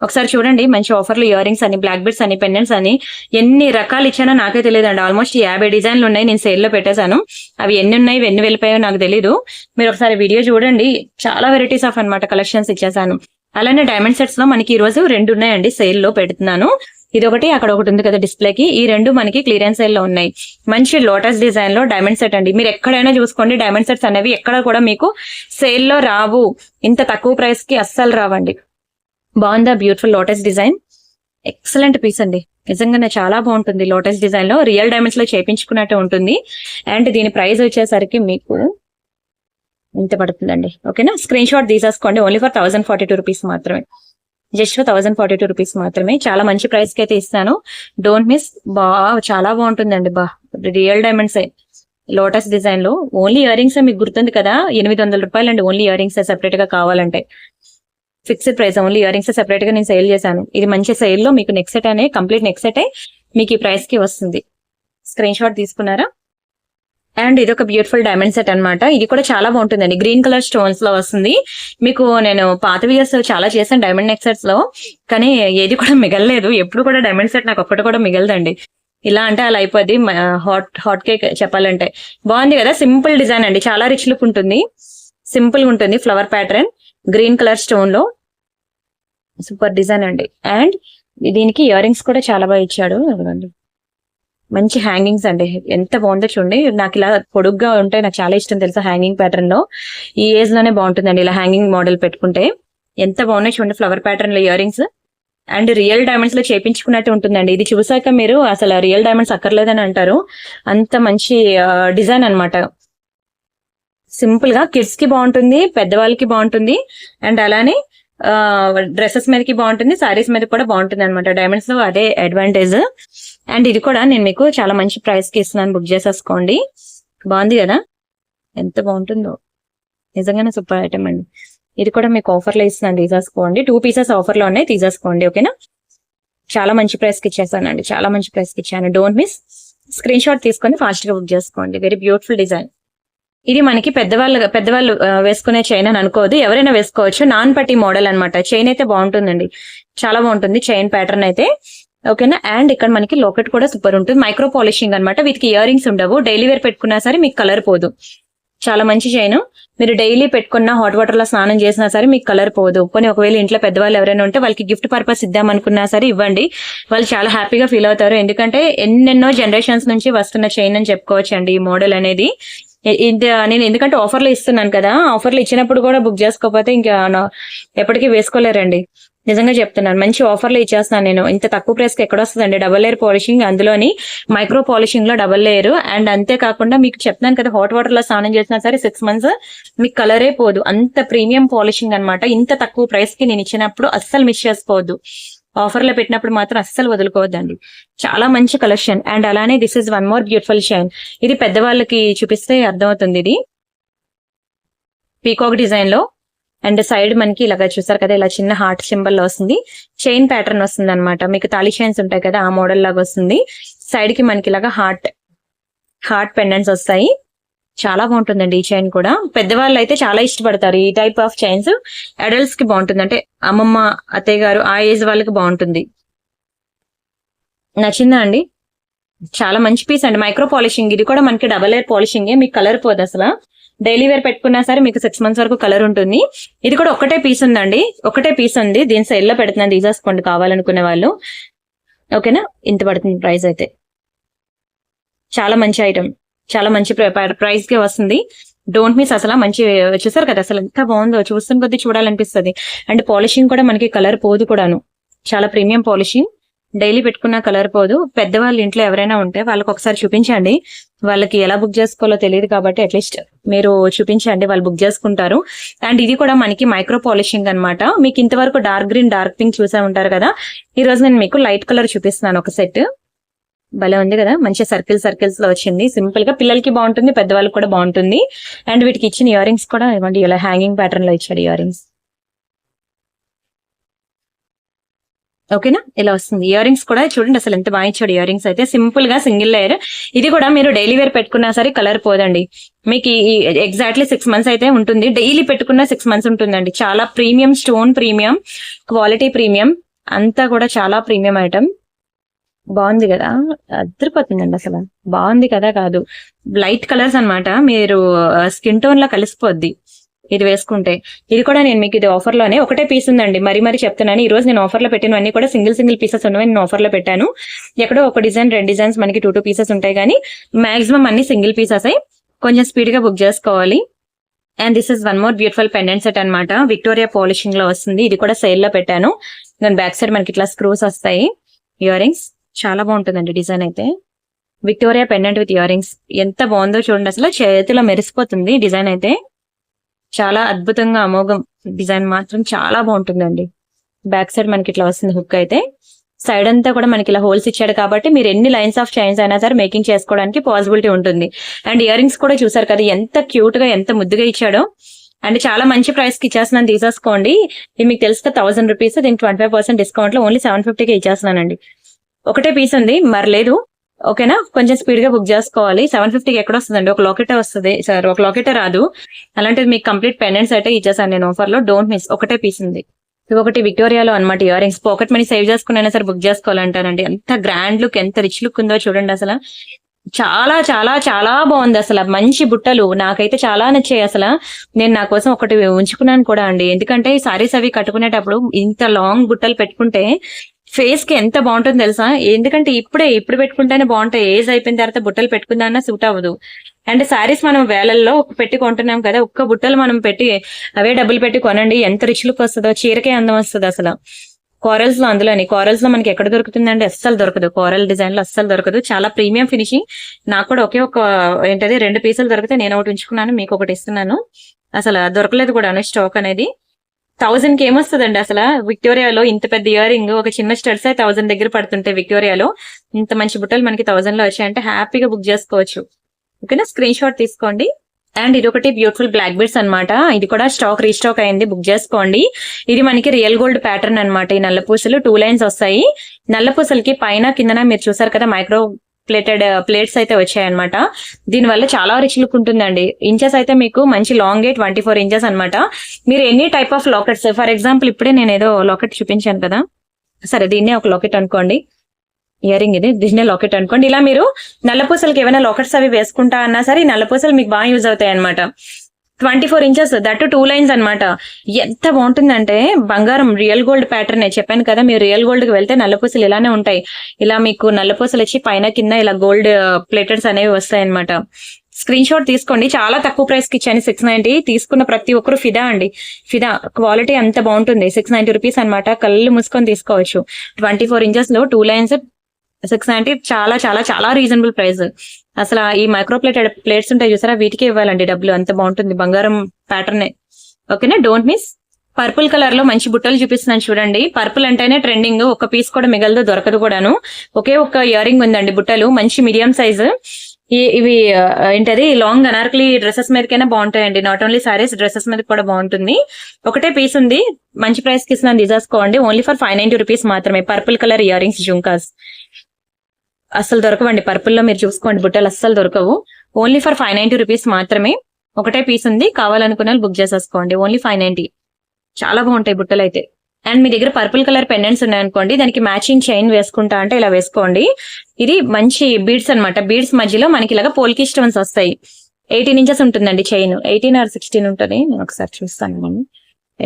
ఒకసారి చూడండి. మంచి ఆఫర్లు ఇయర్ రింగ్స్ అని, బ్లాక్ బీడ్స్ అని, పెండెంట్స్ అని ఎన్ని రకాలు ఇచ్చానో నాకే తెలియదండి. ఆల్మోస్ట్ 50 డిజైన్లు ఉన్నాయి, నేను సేల్ లో పెట్టేశాను. అవి ఎన్ని ఉన్నాయి, ఎన్ని వెళ్ళిపోయాయో నాకు తెలీదు. మీరు ఒకసారి వీడియో చూడండి, చాలా వెరైటీస్ ఆఫ్ అన్నమాట కలెక్షన్స్ ఇచ్చేసాను. అలానే డైమండ్ సెట్స్ లో మనకి ఈ రోజు 2 ఉన్నాయండి, సేల్ లో పెడుతున్నాను. ఇది ఒకటి, అక్కడ ఒకటి ఉంది కదా డిస్ప్లేకి, ఈ 2 మనకి క్లియరెన్స్ సేల్ లో ఉన్నాయి. మంచి లోటస్ డిజైన్ లో డైమండ్ సెట్ అండి. మీరు ఎక్కడైనా చూసుకోండి, డైమండ్ సెట్స్ అనేవి ఎక్కడ కూడా మీకు సేల్ లో రావు, ఇంత తక్కువ ప్రైస్ కి అస్సలు రావండి. బాగుందా? Beautiful lotus design, excellent piece అండి, నిజంగానే చాలా బాగుంటుంది. లోటస్ డిజైన్ లో రియల్ డైమండ్స్ లో చేయించుకున్నట్టు ఉంటుంది. అండ్ దీని ప్రైస్ వచ్చేసరికి మీకు ఇంత పడుతుందండి. ఓకేనా, స్క్రీన్ షాట్ తీసేసుకోండి. ఓన్లీ ఫర్ 1042 రూపీస్ మాత్రమే, జస్ట్ 1042 రూపీస్ మాత్రమే. చాలా మంచి ప్రైస్ కి అయితే ఇస్తాను, డోంట్ మిస్. చాలా బాగుంటుందండి, రియల్ డైమండ్స్ లోటస్ డిజైన్ లో. ఓన్లీ ఇయర్ రింగ్స్ మీకు గుర్తుంది కదా, 800 రూపాయలు అండి ఓన్లీ ఇయర్ రింగ్స్ సెపరేట్ గా కావాలంటే. Fixed price, only ear rings separate గా నేను సేల్ చేశాను. ఇది మంచి సేల్ లో మీకు నెక్ సెట్ అనే కంప్లీట్ నెక్ సెట్ మీకు ఈ ప్రైస్ కి వస్తుంది. స్క్రీన్ షాట్ తీసుకున్నారా? అండ్ ఇది ఒక బ్యూటిఫుల్ డైమండ్ సెట్ అన్నమాట. ఇది కూడా చాలా బాగుంటుందండి, గ్రీన్ కలర్ స్టోన్స్ లో వస్తుంది. మీకు నేను పాత వీడియోస్ చాలా చేశాను డైమండ్ నెక్ సెట్స్ లో, కానీ ఏది కూడా మిగలలేదు. ఎప్పుడు కూడా డైమండ్ సెట్ నాకు ఒక్కటి కూడా మిగలదండి. ఇలా అంటే అలా అయిపోద్ది, హాట్ కేక్ చెప్పాలంటే. బాగుంది కదా, సింపుల్ డిజైన్ అండి, చాలా రిచ్ లుక్ ఉంటుంది, సింపుల్ గా ఉంటుంది. Flower pattern green colour stone లో సూపర్ డిజైన్ అండి. అండ్ దీనికి ఇయర్ రింగ్స్ కూడా చాలా బాగా ఇచ్చాడు, మంచి హ్యాంగింగ్స్ అండి, ఎంత బాగుందో చూడండి. నాకు ఇలా పొడుగ్గా ఉంటే నాకు చాలా ఇష్టం తెలుసా, హ్యాంగింగ్ ప్యాటర్న్ లో. ఈ ఏజ్ లోనే బాగుంటుందండి ఇలా హ్యాంగింగ్ మోడల్ పెట్టుకుంటే, ఎంత బాగున్నాయి చూడండి. ఫ్లవర్ ప్యాటర్న్ లో ear rings and real diamonds లో చేపించుకున్నట్టు ఉంటుందండి. ఇది చూసాక మీరు అసలు రియల్ డైమండ్స్ అక్కర్లేదని అంటారు, అంత మంచి డిజైన్ అన్నమాట. సింపుల్ గా కిడ్స్ కి బాగుంటుంది, పెద్దవాళ్ళకి బాగుంటుంది. అండ్ అలానే డ్రెస్సెస్ మీదకి బాగుంటుంది, సారీస్ మీద కూడా బాగుంటుంది అనమాట. డైమండ్స్ లో అదే అడ్వాంటేజ్. అండ్ ఇది కూడా నేను మీకు చాలా మంచి ప్రైస్ కి ఇస్తున్నాను, బుక్ చేసేసుకోండి. బాగుంది కదా, ఎంత బాగుంటుందో, నిజంగానే సూపర్ ఐటమ్ అండి. ఇది కూడా మీకు ఆఫర్ లో ఇస్తున్నాను, తీసేసుకోండి. 2 పీసెస్ ఆఫర్ లో ఉన్నాయి, తీసేసుకోండి. ఓకేనా, చాలా మంచి ప్రైస్ కి ఇచ్చేసానండి, చాలా మంచి ప్రైస్ కి ఇచ్చాను. డోంట్ మిస్, స్క్రీన్ షాట్ తీసుకొని ఫాస్ట్ గా బుక్ చేసుకోండి. Very beautiful design. ఇది మనకి పెద్దవాళ్ళు వేసుకునే చైన్ అని అనుకోదు, ఎవరైనా వేసుకోవచ్చు. నాన్ పట్టి మోడల్ అన్నమాట. చైన్ అయితే బాగుంటుందండి, చాలా బాగుంటుంది చైన్ ప్యాటర్న్ అయితే. ఓకేనా, అండ్ ఇక్కడ మనకి లోకెట్ కూడా సూపర్ ఉంటుంది, మైక్రో పాలిషింగ్ అనమాట. వీటికి ఇయర్ రింగ్స్ ఉండవు, డైలీ వేర్ పెట్టుకున్నా సరే మీకు కలర్ పోదు. చాలా మంచి చైన్, మీరు డైలీ పెట్టుకున్న హాట్ వాటర్ లో స్నానం చేసినా సరే మీకు కలర్ పోదు. పోనీ ఒకవేళ ఇంట్లో పెద్దవాళ్ళు ఎవరైనా ఉంటే వాళ్ళకి గిఫ్ట్ పర్పస్ ఇద్దామనుకున్నా సరే ఇవ్వండి, వాళ్ళు చాలా హ్యాపీగా ఫీల్ అవుతారు. ఎందుకంటే ఎన్నెన్నో జనరేషన్స్ నుంచి వస్తున్న చైన్ అని చెప్పుకోవచ్చు అండి ఈ మోడల్ అనేది. నేను ఎందుకంటే ఆఫర్లు ఇస్తున్నాను కదా, ఆఫర్లు ఇచ్చినప్పుడు కూడా బుక్ చేసుకోకపోతే ఇంకా ఎప్పటికీ వేసుకోలేరండి. నిజంగా చెప్తున్నాను, మంచి ఆఫర్లు ఇచ్చేస్తున్నాను నేను. ఇంత తక్కువ ప్రైస్ కి ఎక్కడ వస్తుందండి? డబుల్ లేయర్ పాలిషింగ్, అందులోని మైక్రో పాలిషింగ్ లో డబుల్ లేయర్. అండ్ అంతేకాకుండా మీకు చెప్తున్నాను కదా, హాట్ వాటర్ లో స్నానం చేసినా సరే 6 months మీకు కలరే పోదు. అంత ప్రీమియం పాలిషింగ్ అన్నమాట. ఇంత తక్కువ ప్రైస్ కి నేను ఇచ్చినప్పుడు అస్సలు మిస్ చేసుకోవద్దు. ఆఫర్ లో పెట్టినప్పుడు మాత్రం అస్సలు వదులుకోవద్దండి. చాలా మంచి కలెక్షన్. అండ్ అలానే this is one more beautiful shine. ఇది పెద్దవాళ్ళకి చూపిస్తే అర్థమవుతుంది. ఇది పీకాక్ డిజైన్ లో, అండ్ సైడ్ మనకి ఇలాగ చూసారు కదా, ఇలా చిన్న హార్ట్ సింబల్ లో వస్తుంది. చైన్ ప్యాటర్న్ వస్తుంది అనమాట. మీకు తాళి చైన్స్ ఉంటాయి కదా, ఆ మోడల్ లాగా వస్తుంది. సైడ్ కి మనకి ఇలాగా హార్ట్ పెండెంట్స్ వస్తాయి. చాలా బాగుంటుందండి ఈ చైన్ కూడా. పెద్దవాళ్ళు అయితే చాలా ఇష్టపడతారు ఈ టైప్ ఆఫ్ చైన్స్. అడల్ట్స్ కి బాగుంటుంది, అంటే అమ్మమ్మ, అత్తయ్య గారు ఆ ఏజ్ వాళ్ళకి బాగుంటుంది. నచ్చిందా అండి? చాలా మంచి పీస్ అండి. మైక్రో పాలిషింగ్, ఇది కూడా మనకి డబల్ లేయర్ పాలిషింగ్. మీకు కలర్ పోదు అసలు. డైలీ వేర్ పెట్టుకున్నా సరే మీకు 6 months వరకు కలర్ ఉంటుంది. ఇది కూడా ఒకటే పీస్ ఉందండి, ఒకటే పీస్ ఉంది. దీని సెల్ లో పెడుతున్నాను, తీసేసుకోండి కావాలనుకునే వాళ్ళు. ఓకేనా? ఇంత పడుతుంది ప్రైస్ అయితే. చాలా మంచి ఐటమ్, చాలా మంచి ప్రైస్ కి వస్తుంది. డోంట్ మిస్ అసలు. మంచి చూసారు కదా అసలు ఎంత బాగుందో, చూస్తున్న కొద్దీ చూడాలనిపిస్తుంది. అండ్ పాలిషింగ్ కూడా మనకి కలర్ పోదు కూడాను. చాలా ప్రీమియం పాలిషింగ్. డైలీ పెట్టుకున్న కలర్ పోదు. పెద్దవాళ్ళు ఇంట్లో ఎవరైనా ఉంటే వాళ్ళకి ఒకసారి చూపించండి. వాళ్ళకి ఎలా బుక్ చేసుకోవాలో తెలియదు కాబట్టి అట్లీస్ట్ మీరు చూపించండి, వాళ్ళు బుక్ చేసుకుంటారు. అండ్ ఇది కూడా మనకి మైక్రో పాలిషింగ్ అన్నమాట. మీకు ఇంతవరకు డార్క్ గ్రీన్, డార్క్ పింక్ చూసే ఉంటారు కదా. ఈ రోజు నేను మీకు లైట్ కలర్ చూపిస్తున్నాను ఒక సెట్. భలే ఉంది కదా, మంచి సర్కిల్స్ లో వచ్చింది. సింపుల్ గా పిల్లలకి బాగుంటుంది, పెద్దవాళ్ళకి కూడా బాగుంటుంది. అండ్ వీటికి ఇచ్చిన ఇయర్ రింగ్స్ కూడా ఇవ్వండి, ఇలా హ్యాంగింగ్ ప్యాటర్న్ లో ఇచ్చాడు ఇయర్ రింగ్స్. ఓకేనా? ఇలా వస్తుంది. ఇయర్ రింగ్స్ కూడా చూడండి అసలు ఎంత బాగా ఇచ్చాడు. ఇయర్ రింగ్స్ అయితే సింపుల్ గా సింగిల్ లేయర్. ఇది కూడా మీరు డైలీ వేర్ పెట్టుకున్నా సరే కలర్ పోదండి. మీకు ఎగ్జాక్ట్లీ 6 months అయితే ఉంటుంది. డైలీ పెట్టుకున్న 6 months ఉంటుందండి. చాలా premium stone, premium quality, premium అంతా కూడా చాలా ప్రీమియం ఐటమ్. బాగుంది కదా, అదిరిపోతుందండి అసలు. బాగుంది కదా కాదు, లైట్ కలర్స్ అన్నమాట. మీరు స్కిన్ టోన్ లో కలిసిపోద్ది ఇది వేసుకుంటే. ఇది కూడా నేను మీకు ఇది ఆఫర్ లోనే ఒకటే పీస్ ఉందండి. మరి చెప్తున్నాను, ఈ రోజు నేను ఆఫర్ లో పెట్టినవన్నీ కూడా సింగిల్ పీసెస్ ఉన్నవి నేను ఆఫర్ లో పెట్టాను. ఎక్కడో ఒక డిజైన్, 2 డిజైన్స్ మనకి 2 పీసెస్ ఉంటాయి, కానీ మాక్సిమం అన్ని సింగిల్ పీసెస్ అయి కొంచెం స్పీడ్ గా బుక్ చేసుకోవాలి. And this is one more beautiful pendant set అనమాట. విక్టోరియా పాలిషింగ్ లో వస్తుంది. ఇది కూడా సేల్ లో పెట్టాను. దాని బ్యాక్ సైడ్ మనకి ఇట్లా స్క్రూస్ వస్తాయి. ఇయర్ రింగ్స్ చాలా బాగుంటుందండి డిజైన్ అయితే. Victoria pendant with ear rings ఎంత బాగుందో చూడండి అసలు. చేతిలో మెరిసిపోతుంది డిజైన్ అయితే. చాలా అద్భుతంగా అమోఘం. డిజైన్ మాత్రం చాలా బాగుంటుందండి. బ్యాక్ సైడ్ మనకి ఇట్లా వస్తుంది హుక్ అయితే. సైడ్ అంతా కూడా మనకి ఇలా హోల్స్ ఇచ్చాడు కాబట్టి మీరు ఎన్ని లైన్స్ ఆఫ్ చైన్స్ అయినా సరే మేకింగ్ చేసుకోవడానికి పాసిబిలిటీ ఉంటుంది. అండ్ ఇయర్ రింగ్స్ కూడా చూసారు కదా ఎంత క్యూట్ గా, ఎంత ముద్దుగా ఇచ్చాడో. అండ్ చాలా మంచి ప్రైస్ కి ఇచ్చేస్తున్నాను, తీసేసుకోండి. ఇది మీకు తెలుసు 1000 రూపీస్, దీనికి 25% డిస్కౌంట్ లో ఓన్లీ 750కి ఇచ్చేస్తున్నానండి. ఒకటే పీస్ ఉంది, మరి లేదు. ఓకేనా? కొంచెం స్పీడ్ గా బుక్ చేసుకోవాలి. 750కి ఎక్కడ వస్తుందండి? ఒక లాకెటే వస్తుంది సార్, ఒక లాకెటే రాదు. అలాంటిది మీకు కంప్లీట్ పెండెంట్స్ అయితే ఇచ్చేసాను నేను ఆఫర్ లో. Don't miss. ఒకటే పీస్ ఉంది. ఇది ఒకటి విక్టోరియాలో అనమాట. Ear rings pocket money save చేసుకున్నా సరే బుక్ చేసుకోవాలంటారండి. ఎంత గ్రాండ్ లుక్, ఎంత రిచ్ లుక్ ఉందో చూడండి అసలు. చాలా చాలా చాలా బాగుంది అసలు. మంచి బుట్టలు నాకైతే చాలా నచ్చాయి అసలు. నేను నా కోసం ఒకటి ఉంచుకున్నాను కూడా అండి. ఎందుకంటే ఈ సారీస్ అవి కట్టుకునేటప్పుడు ఇంత లాంగ్ బుట్టలు పెట్టుకుంటే ఫేస్ కి ఎంత బాగుంటుందో తెలుసా. ఎందుకంటే ఇప్పుడు పెట్టుకుంటేనే బాగుంటాయి. ఏజ్ అయిపోయిన తర్వాత బుట్టలు పెట్టుకుందామన్నా సూట్ అవ్వదు. అండ్ సారీస్ మనం వేలల్లో పెట్టి కొంటున్నాం కదా, ఒక్క బుట్టలు మనం పెట్టి అవే డబ్బులు పెట్టి కొనండి, ఎంత రిచ్ లుక్ వస్తుందో. చీరకే అందం వస్తుంది అసలు. కారల్స్ లో, అందులోని కారల్స్ లో మనకి ఎక్కడ దొరుకుతుందండి? అస్సలు దొరకదు. కారల్ డిజైన్ లో అస్సలు దొరకదు. చాలా ప్రీమియం ఫినిషింగ్. నాకు కూడా ఒక ఏంటది 2 పీసులు దొరికితే నేను ఒకటి ఉంచుకున్నాను, మీకు ఒకటి ఇస్తున్నాను. అసలు దొరకలేదు కూడా స్టాక్ అనేది. 1000కి ఏమొస్తుందండి అసలు? విక్టోరియాలో ఇంత పెద్ద ఇయర్ రింగ్, ఒక చిన్న స్టడ్స్ 1000 దగ్గర పడుతుంటాయి. విక్టోరియాలో ఇంత మంచి బుట్టలు మనకి 1000 లో వచ్చాయంటే హ్యాపీగా బుక్ చేసుకోవచ్చు. ఓకేనా? స్క్రీన్ షాట్ తీసుకోండి. అండ్ ఇది ఒకటి బ్యూటిఫుల్ బ్లాక్ బీడ్స్ అన్నమాట. ఇది కూడా స్టాక్ రీస్టాక్ అయింది, బుక్ చేసుకోండి. ఇది మనకి రియల్ గోల్డ్ ప్యాటర్న్ అన్నమాట. ఈ నల్ల పూసలు 2 లైన్స్ వస్తాయి. నల్ల పూసలకి పైన కిందన మీరు చూసారు కదా మైక్రో ప్లేట్స్ అయితే వచ్చాయన్నమాట. దీని వల్ల చాలా రిచ్ లుక్ ఉంటుందండి. ఇంచెస్ అయితే మీకు మంచి లాంగ్ 24 ఇంచెస్ అన్నమాట. మీరు any type of lockets, for example ఇప్పుడే నేను ఏదో లాకెట్ చూపించాను కదా, సరే దీన్నే ఒక లాకెట్ అనుకోండి. ఇయర్ రింగ్ ఇది, దీన్నే లాకెట్ అనుకోండి. ఇలా మీరు నల్లపూసలకి ఏమైనా లాకెట్స్ అవి వేసుకుంటా అన్నా సరే ఈ నల్లపూసలు మీకు బాగా యూజ్ అవుతాయి అనమాట. 24 inches దట్ 2 lines అన్నమాట. ఎంత బాగుంటుందంటే బంగారం రియల్ గోల్డ్ ప్యాటర్న్ చెప్పాను కదా, మీరు రియల్ గోల్డ్ కి వెళ్తే నల్లపూసలు ఇలానే ఉంటాయి. ఇలా మీకు నల్లపూసలు వచ్చి పైన కింద ఇలా గోల్డ్ ప్లేటెడ్స్ అనేవి వస్తాయి అనమాట. స్క్రీన్ షాట్ తీసుకోండి. చాలా తక్కువ ప్రైస్ కి ఇచ్చాను 690. తీసుకున్న ప్రతి ఒక్కరు ఫిదా అండి. ఫిదా క్వాలిటీ అంత బాగుంటుంది. 690 రూపీస్ అనమాట. కళ్ళు మూసుకొని తీసుకోవచ్చు. 24 inches లో 2 lines 690 చాలా చాలా చాలా రీజనబుల్ ప్రైస్. అసలు ఈ మైక్రో ప్లేట్స్ ఉంటాయి చూసారా, వీటికే ఇవ్వాలండి డబ్బులు. అంత బాగుంటుంది బంగారం ప్యాటర్న్. ఓకేనా, డోంట్ మిస్. పర్పుల్ కలర్ లో మంచి బుట్టలు చూపిస్తున్నాను చూడండి. పర్పుల్ అంటేనే ట్రెండింగ్. ఒక పీస్ కూడా మిగలదు, దొరకదు కూడాను. ఒకే ఒక ఇయర్ రింగ్ ఉందండి బుట్టలు, మంచి మీడియం సైజు. ఇవి ఏంటది లాంగ్ అనార్కలి డ్రెస్సెస్ మీదకైనా బాగుంటాయండి. నాట్ ఓన్లీ సారీస్, డ్రెస్సెస్ మీద కూడా బాగుంటుంది. ఒకటే పీస్ ఉంది, మంచి ప్రైస్ కి ఇస్తున్నాను, తీసేసుకోండి. ఓన్లీ ఫర్ 590 రూపీస్ మాత్రమే. Purple colour ear rings jhumkas అస్సలు దొరకవండి. పర్పుల్ లో మీరు చూసుకోండి, బుట్టలు అస్సలు దొరకవు. ఓన్లీ ఫర్ 590 రూపీస్ మాత్రమే. ఒకటే పీస్ ఉంది, కావాలనుకున్న బుక్ చేసేసుకోండి. ఓన్లీ 590. చాలా బాగుంటాయి బుట్టలు అయితే. అండ్ మీ దగ్గర పర్పుల్ కలర్ పెండెంట్స్ ఉన్నాయనుకోండి, దానికి మ్యాచింగ్ చైన్ వేసుకుంటా అంటే ఇలా వేసుకోండి. ఇది మంచి బీడ్స్ అన్నమాట. బీడ్స్ మధ్యలో మనకి ఇలాగా పోల్కి స్టోన్స్ వస్తాయి. 18 inches ఉంటుందండి చైన్. 18 or 16 ఉంటుంది, నేను ఒకసారి చూస్తాను.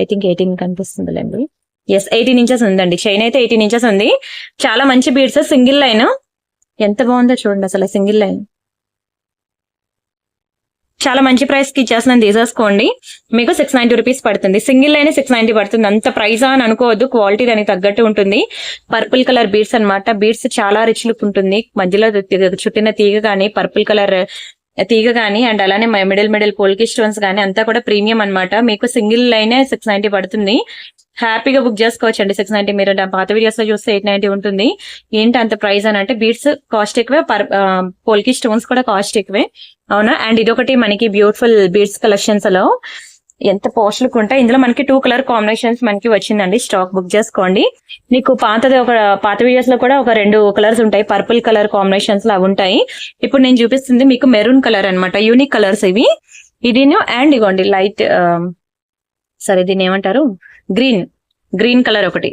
I think 18 కనిపిస్తుందిలేండి. ఎస్, 18 inches ఉందండి చైన్ అయితే. 18 inches ఉంది. చాలా మంచి బీడ్స్. సింగిల్ లైన్ ఎంత బాగుందో చూడండి అసలు. సింగిల్ లైన్ చాలా మంచి ప్రైస్ కి ఇచ్చేస్తున్నాను, తీసేసుకోండి. మీకు 690 రూపీస్ పడుతుంది. సింగిల్ లైన్ 690 పడుతుంది. అంత ప్రైస్ అని అనుకోవద్దు, క్వాలిటీ దానికి తగ్గట్టు ఉంటుంది. పర్పుల్ కలర్ బీడ్స్ అన్నమాట. బీడ్స్ చాలా రిచ్ లుక్ ఉంటుంది. మధ్యలో చుట్టిన తీగ కానీ, పర్పుల్ కలర్ తీగ కానీ, అండ్ అలానే మిడిల్ పోల్కి స్టోన్స్ కానీ అంతా కూడా ప్రీమియం అన్నమాట. మీకు సింగిల్ లైనే 690 పడుతుంది. హ్యాపీగా బుక్ చేసుకోవచ్చు అండి 690. మీరు పాత వీడియోస్ లో చూస్తే 890 ఉంటుంది. ఏంటి అంత ప్రైస్ అని అంటే, బీడ్స్ కాస్ట్ ఎక్కువే, పోల్కి స్టోన్స్ కూడా కాస్ట్ ఎక్కువే. అవునా. అండ్ ఇదొకటి మనకి బ్యూటిఫుల్ బీడ్స్ కలెక్షన్స్ లో ఎంత పోస్ట్ లుక్ ఉంటాయి. ఇందులో మనకి 2 కలర్ కాంబినేషన్స్ మనకి వచ్చిందండి. స్టాక్ బుక్ చేసుకోండి. మీకు పాత వీడియోస్ లో కూడా ఒక 2 కలర్స్ ఉంటాయి, పర్పుల్ కలర్ కాంబినేషన్స్ లో అవి ఉంటాయి. ఇప్పుడు నేను చూపిస్తుంది మీకు మెరూన్ కలర్ అన్నమాట. యూనిక్ కలర్స్ ఇవి. ఇదిను అండ్ ఇగోండి లైట్ సరే దీన్ని ఏమంటారు, గ్రీన్ కలర్ ఒకటి.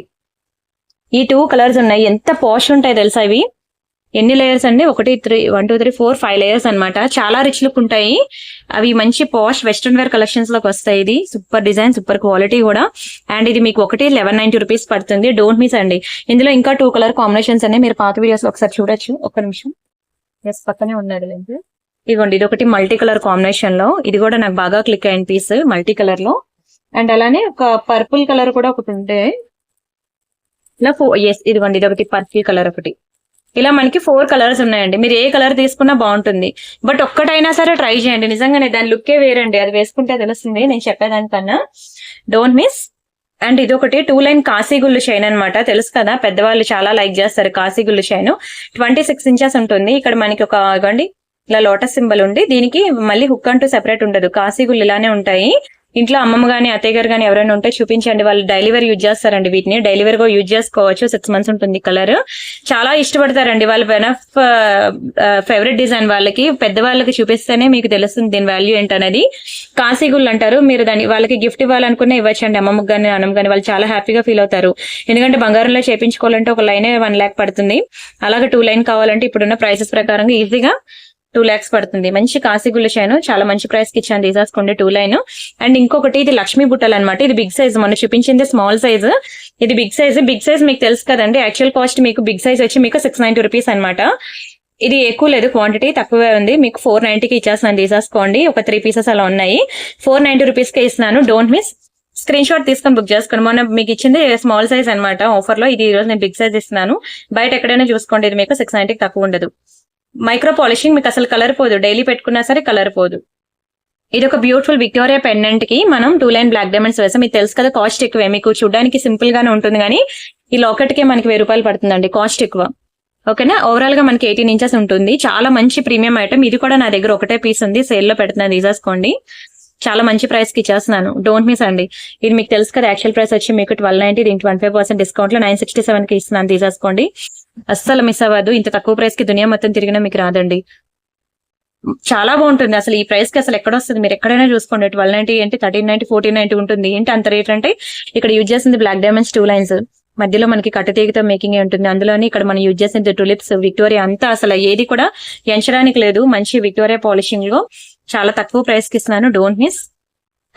ఈ 2 కలర్స్ ఉన్నాయి. ఎంత పాష్ ఉంటాయి తెలుసా ఇవి. ఎన్ని లేయర్స్ అండి, 1 2 3 4 5 లేయర్స్ అనమాట. చాలా రిచ్ లుక్ ఉంటాయి అవి. మంచి పాష్ వెస్ట్రన్ వేర్ కలెక్షన్స్ లోకి వస్తాయి. ఇది సూపర్ డిజైన్, సూపర్ క్వాలిటీ కూడా. అండ్ ఇది మీకు ఒకటి 1190 రూపీస్ పడుతుంది. డోంట్ మిస్ అండి. ఇందులో ఇంకా 2 కలర్ కాంబినేషన్స్ అనే మీరు పాత వీడియోస్ లో ఒకసారి చూడొచ్చు. ఒక్క నిమిషం, ఎస్ పక్కనే ఉన్నది లేదు. ఇదిగోండి ఇది ఒకటి మల్టీ కలర్ కాంబినేషన్ లో. ఇది కూడా నాకు బాగా క్లిక్ అయిన పీస్ మల్టీ కలర్ లో. అండ్ అలానే ఒక పర్పుల్ కలర్ కూడా ఒకటి ఉంటే ఇలా ఇదిగోండి ఇది ఒకటి పర్పుల్ కలర్ ఒకటి. ఇలా మనకి 4 కలర్స్ ఉన్నాయండి. మీరు ఏ కలర్ తీసుకున్నా బాగుంటుంది. బట్ ఒక్కటైనా సరే ట్రై చేయండి, నిజంగానే దాని లుక్కే వేరండి. అది వేసుకుంటే తెలుస్తుంది నేను చెప్పేదానికన్నా. Don't miss. అండ్ ఇది ఒకటి 2 లైన్ కాశీగుళ్ళు చైన్ అనమాట. తెలుసు కదా, పెద్దవాళ్ళు చాలా లైక్ చేస్తారు కాశీగుళ్ళు చైన్. 26 inches ఉంటుంది. ఇక్కడ మనకి ఒక ఇవ్వండి ఇలా లోటస్ సింబల్ ఉండి, దీనికి మళ్ళీ హుక్ అంటూ సెపరేట్ ఉండదు. కాశీగుళ్ళు ఇలానే ఉంటాయి. ఇంట్లో అమ్మమ్మ గానీ అత్తయ్య గారు కానీ ఎవరైనా ఉంటే చూపించండి. వాళ్ళు డైలీ వేర్ యూజ్ చేస్తారండి వీటిని. డైలీ వేర్ గా యూజ్ చేసుకోవచ్చు. 6 months ఉంటుంది కలర్. చాలా ఇష్టపడతారండి వాళ్ళు. వన్ ఆఫ్ ఫేవరెట్ డిజైన్ వాళ్ళకి. పెద్దవాళ్ళకి చూపిస్తేనే మీకు తెలుస్తుంది దీని వాల్యూ ఏంటనేది. కాశీగుళ్ళు అంటారు. మీరు దాన్ని వాళ్ళకి గిఫ్ట్ ఇవ్వాలనుకునే ఇవ్వచ్చండి, అమ్మమ్మకి కానీ అన్నమ్మ కానీ. వాళ్ళు చాలా హ్యాపీగా ఫీల్ అవుతారు. ఎందుకంటే బంగారంలో చేయించుకోవాలంటే ఒక లైనే 1 lakh పడుతుంది. అలాగే 2 లైన్ కావాలంటే ఇప్పుడున్న ప్రైసెస్ ప్రకారంగా ఈజీగా 2 lakhs పడుతుంది. మంచి కాశీగుళ్ళు చైన్, చాలా మంచి ప్రైస్ కి ఇచ్చాను, తీసేసుకోండి 2 లైన్. అండ్ ఇంకొకటి ఇది లక్ష్మీ బుట్టలు అనమాట. ఇది బిగ్ సైజ్, మొన్న చూపించింది స్మాల్ సైజ్, ఇది బిగ్ సైజ్. బిగ్ సైజ్ మీకు తెలుసు కదండి, యాక్చువల్ కాస్ట్ మీకు బిగ్ సైజ్ వచ్చి మీకు 690 రూపీస్ అనమాట. ఇది ఎక్కువ లేదు, క్వాంటిటీ తక్కువే ఉంది. మీకు 490కి ఇచ్చేస్తున్నాను, తీసేసుకోండి. ఒక 3 pieces అలా ఉన్నాయి. 490 రూపీస్ కే ఇస్తున్నాను. Don't miss. స్క్రీన్ షాట్ తీసుకొని బుక్ చేసుకోండి. మొన్న మీకు ఇచ్చింది స్మాల్ సైజ్ అనమాట ఆఫర్ లో. ఇది ఈ రోజు నేను బిగ్ సైజ్ ఇస్తున్నాను. బయట ఎక్కడైనా చూసుకోండి, ఇది మీకు 690కి తక్కువ ఉండదు. మైక్రో పాలిషింగ్, మీకు అసలు కలర్ పోదు. డైలీ పెట్టుకున్నా సరే కలర్ పోదు. ఇది ఒక బ్యూటిఫుల్ విక్టోరియా పెండెంట్ కి మనం 2 లైన్ బ్లాక్ డైమండ్స్ వేసాం. మీకు తెలుసు కదా, కాస్ట్ ఎక్కువే. మీకు చూడడానికి సింపుల్ గానే ఉంటుంది కానీ ఈ లాకెట్ కే మనకి 1000 రూపాయలు పడుతుందండి, కాస్ట్ ఎక్కువ. ఓకేనా. ఓవరాల్ గా మనకి 18 inches ఉంటుంది. చాలా మంచి ప్రీమియం ఐటమ్. ఇది కూడా నా దగ్గర ఒకటే పీస్ ఉంది, సేల్ లో పెడుతున్నాను, తీసేసుకోండి. చాలా మంచి ప్రైస్ కి ఇచ్చేస్తున్నాను. డోంట్ మిస్ అండి. ఇది మీకు తెలుసు కదా, యాక్చువల్ ప్రైస్ వచ్చి మీకు 1290. దీనికి 25% డిస్కౌంట్ లో 967 కి ఇస్తున్నాను, తీసేసుకోండి. అస్సలు మిస్ అవ్వద్దు. ఇంత తక్కువ ప్రైస్ కి దునియా మొత్తం తిరిగినా మీకు రాదండి. చాలా బాగుంటుంది అసలు. ఈ ప్రైస్ కి అసలు ఎక్కడ వస్తుంది, మీరు ఎక్కడైనా చూసుకోండి. 1290 అంటే 1390 1490 ఉంటుంది. ఏంటి అంత రేట్ అంటే, ఇక్కడ యూజ్ చేసింది బ్లాక్ డైమండ్స్ 2 lines, మధ్యలో మనకి కట్టతీగతో మేకింగ్ ఉంటుంది. అందులోని ఇక్కడ మనం యూజ్ చేసింది టులిప్స్, విక్టోరియా అంతా. అసలు ఏది కూడా ఎంచడానికి లేదు. మంచి విక్టోరియా పాలిషింగ్ లో చాలా తక్కువ ప్రైస్ కి ఇస్తున్నాను. Don't miss.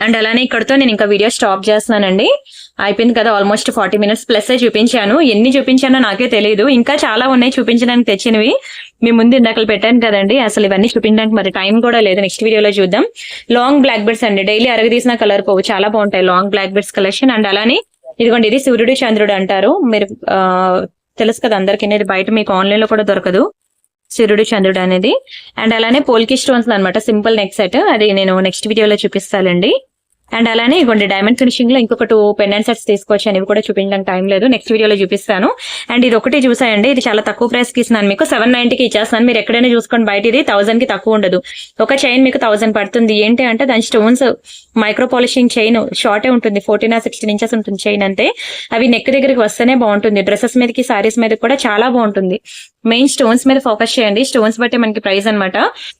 అండ్ అలానే ఇక్కడతో నేను ఇంకా వీడియో స్టాప్ చేస్తున్నానండి. అయిపోయింది కదా, ఆల్మోస్ట్ 40 minutes ప్లస్ చూపించాను. ఎన్ని చూపించానో నాకే తెలియదు, ఇంకా చాలా ఉన్నాయి చూపించడానికి తెచ్చినవి. మీ ముందు ఇందాకలు పెట్టాను కదండి, అసలు ఇవన్నీ చూపించడానికి మరి టైం కూడా లేదు. నెక్స్ట్ వీడియోలో చూద్దాం. లాంగ్ బ్లాక్ బెడ్స్ అండి, డైలీ అరగదీసిన కలర్ పోవు, చాలా బాగుంటాయి long black beads collection. And అలానే ఇదిగోండి, ఇది సూర్యుడు చంద్రుడు అంటారు, మీరు తెలుసు కదా అందరికి, ఇది బయట మీకు ఆన్లైన్ లో కూడా దొరకదు సూర్యుడు చంద్రుడు అనేది. అండ్ అలానే పోల్కి స్టోన్స్ అనమాట, సింపుల్ నెక్ సెట్, అది నేను నెక్స్ట్ వీడియోలో చూపిస్తానండి. అండ్ అలానే ఇవ్వండి డైమండ్ ఫినిషింగ్ లో ఇంకొక 2 పెండెంట్ సెట్స్ తీసుకొచ్చాను, ఇవి కూడా చూపించడానికి టైం లేదు, నెక్స్ట్ వీడియోలో చూపిస్తాను. అండ్ ఇది ఒకటి చూసాయండి, ఇది చాలా తక్కువ ప్రైస్ కి ఇస్తున్నాను మీకు, 790కి ఇచ్చేస్తాను. మీరు ఎక్కడైనా చూసుకోండి, బయట ఇది 1000 కి తక్కువ ఉండదు. ఒక చైన్ మీకు 1000 పడుతుంది. ఏంటి అంటే దాని స్టోన్స్ మైక్రో పాలిషింగ్ చైన్, షార్టే ఉంటుంది, 14 or 16 inches ఉంటుంది చైన్ అంతే. అవి నెక్ దగ్గరికి వస్తేనే బాగుంటుంది, డ్రెస్సెస్ మీదకి సారీస్ మీద కూడా చాలా బాగుంటుంది. మెయిన్ స్టోన్స్ మీద ఫోకస్ చేయండి, స్టోన్స్ బట్టి మనకి ప్రైస్ అనమాట.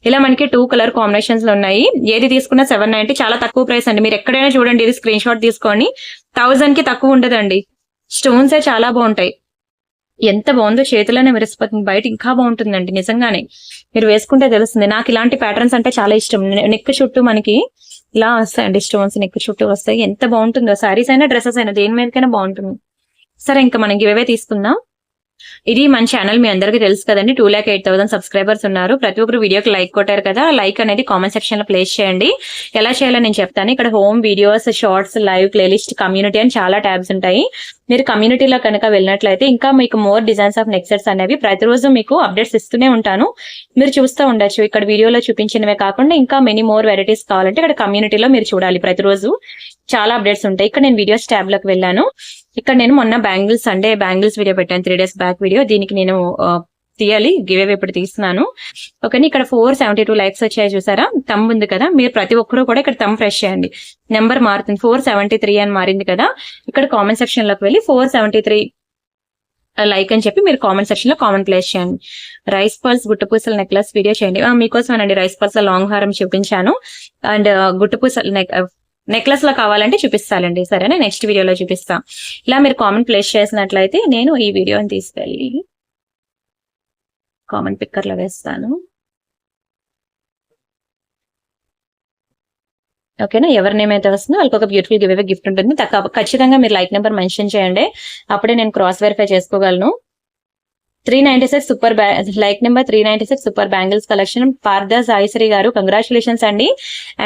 ఇలా మనకి 2 కలర్ కాంబినేషన్స్ లో ఉన్నాయి, ఏది తీసుకున్నా 790, చాలా తక్కువ ప్రైస్ అండి. మీరు ఎక్కడైనా చూడండి, ఇది స్క్రీన్ షాట్ తీసుకోండి, 1000 కి తక్కువ ఉండదండి. స్టోన్స్ చాలా బాగుంటాయి, ఎంత బాగుందో, చేతిలోనే మెరిసిపోతుంది, బయట ఇంకా బాగుంటుందండి నిజంగానే, మీరు వేసుకుంటే తెలుస్తుంది. నాకు ఇలాంటి ప్యాటర్న్స్ అంటే చాలా ఇష్టం. నెక్ చుట్టూ మనకి ఇలా వస్తాయండి స్టోన్స్, నెక్ చుట్టూ వస్తాయి, ఎంత బాగుంటుందో. సారీస్ అయినా డ్రెస్సెస్ అయినా దేని మీదకైనా బాగుంటుంది. సరే, ఇంకా మనం గివ్ అవే తీసుకుందాం. ఇది మన ఛానల్ మీ అందరికీ తెలుసు కదండి, 2,08,000 సబ్స్క్రైబర్స్ ఉన్నారు. ప్రతి ఒక్కరు వీడియోకి లైక్ కొట్టారు కదా, లైక్ అనేది కామెంట్ సెక్షన్ లో ప్లేస్ చేయండి. ఎలా చేయాలో నేను చెప్తాను. ఇక్కడ home, videos, shorts, live, playlist, community అని చాలా ట్యాబ్స్ ఉంటాయి. మీరు కమ్యూనిటీలో కనుక వెళ్ళినట్లయితే ఇంకా మీకు more designs of neck sets అనేవి ప్రతిరోజు మీకు అప్డేట్స్ ఇస్తూనే ఉంటాను, మీరు చూస్తూ ఉండొచ్చు. ఇక్కడ వీడియోలో చూపించినవే కాకుండా ఇంకా మెనీ మోర్ వెరైటీస్ కావాలంటే ఇక్కడ కమ్యూనిటీలో మీరు చూడాలి, ప్రతిరోజు చాలా అప్డేట్స్ ఉంటాయి. ఇక్కడ నేను వీడియోస్ ట్యాబ్ లోకి వెళ్ళాను. ఇక్కడ నేను మొన్న సండే బ్యాంగిల్స్ వీడియో పెట్టాను, 3 days బ్యాక్ వీడియో. దీనికి నేను తీయాలి, గివ్ అవే ఇప్పుడు తీస్తున్నాను. ఓకే, ఇక్కడ 472 లైక్స్ వచ్చాయి చూసారా, తమ్ ఉంది కదా, మీరు ప్రతి ఒక్కరు కూడా ఇక్కడ తమ్ ప్రెస్ చేయండి. నెంబర్ మారుతుంది, 473 అని మారింది కదా. ఇక్కడ కామెంట్ సెక్షన్ లోకి వెళ్ళి 473 లైక్ అని చెప్పి మీరు కామెంట్ సెక్షన్ లో కామెంట్ ప్లేస్ చేయండి. రైస్ పర్ల్స్ గుట్టపూసల నెక్లెస్ వీడియో చేయండి. మీకోసమేనండి రైస్ పర్ల్స్ లాంగ్ హారం చూపించాను, అండ్ గుట్టపూసల నెక్లెస్ లో కావాలంటే చూపిస్తానండి, సరేనా, నెక్స్ట్ వీడియోలో చూపిస్తా. ఇలా మీరు కామెంట్ ప్లేస్ చేసినట్లయితే నేను ఈ వీడియోని తీసుకెళ్ళి కామెంట్ పిక్కర్ లో వేస్తాను. ఓకేనా, ఎవరి నేమ్ అయితే వస్తుందో వాళ్ళకి ఒక బ్యూటిఫుల్ గివ్ అవే గిఫ్ట్ ఉంటుంది. ఖచ్చితంగా మీరు లైక్ నెంబర్ మెన్షన్ చేయండి, అప్పుడే నేను క్రాస్ వెరిఫై చేసుకోగలను. 396 super like number 396 super bangles collection. Partha Saisri గారు, కంగ్రాచులేషన్స్ అండి,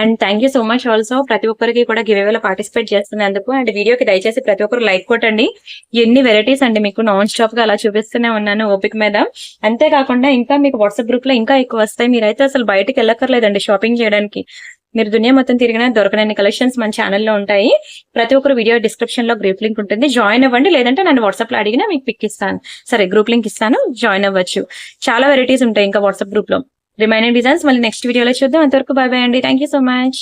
and thank you so much. Also ప్రతి ఒక్కరికి కూడా గివ్ అవేలో పార్టిసిపేట్ చేస్తున్నందుకు. అండ్ వీడియోకి దయచేసి ప్రతి ఒక్కరు లైక్ కొట్టండి. ఎన్ని వెరైటీస్ అండి మీకు నాన్ స్టాప్ గా అలా చూపిస్తూనే ఉన్నాను ఓపిక మీద. అంతేకాకుండా ఇంకా మీకు వాట్సాప్ గ్రూప్ లో ఇంకా ఎక్కువ వస్తాయి, మీరైతే అసలు బయటకి వెళ్ళక్కర్లేదండి షాపింగ్ చేయడానికి. మీరు దునియా మొత్తం తిరిగినా దొరకనన్ని కలెక్షన్స్ మన ఛానల్లో ఉంటాయి. ప్రతి ఒక్కరు వీడియో డిస్క్రిప్షన్ లో గ్రూప్ లింక్ ఉంటుంది, జాయిన్ అవ్వండి. లేదంటే నన్ను వాట్సాప్ లో అడిగినా మీకు పిక్ ఇస్తాను, సరే గ్రూప్ లింక్ ఇస్తాను, జాయిన్ అవ్వచ్చు. చాలా వెరైటీస్ ఉంటాయి ఇంకా వాట్సాప్ గ్రూప్ లో. రిమైనింగ్ డిజైన్స్ మళ్ళీ నెక్స్ట్ వీడియోలో చూద్దాం. అంతవరకు బై బై అండి, థ్యాంక్ యూ సో మచ్.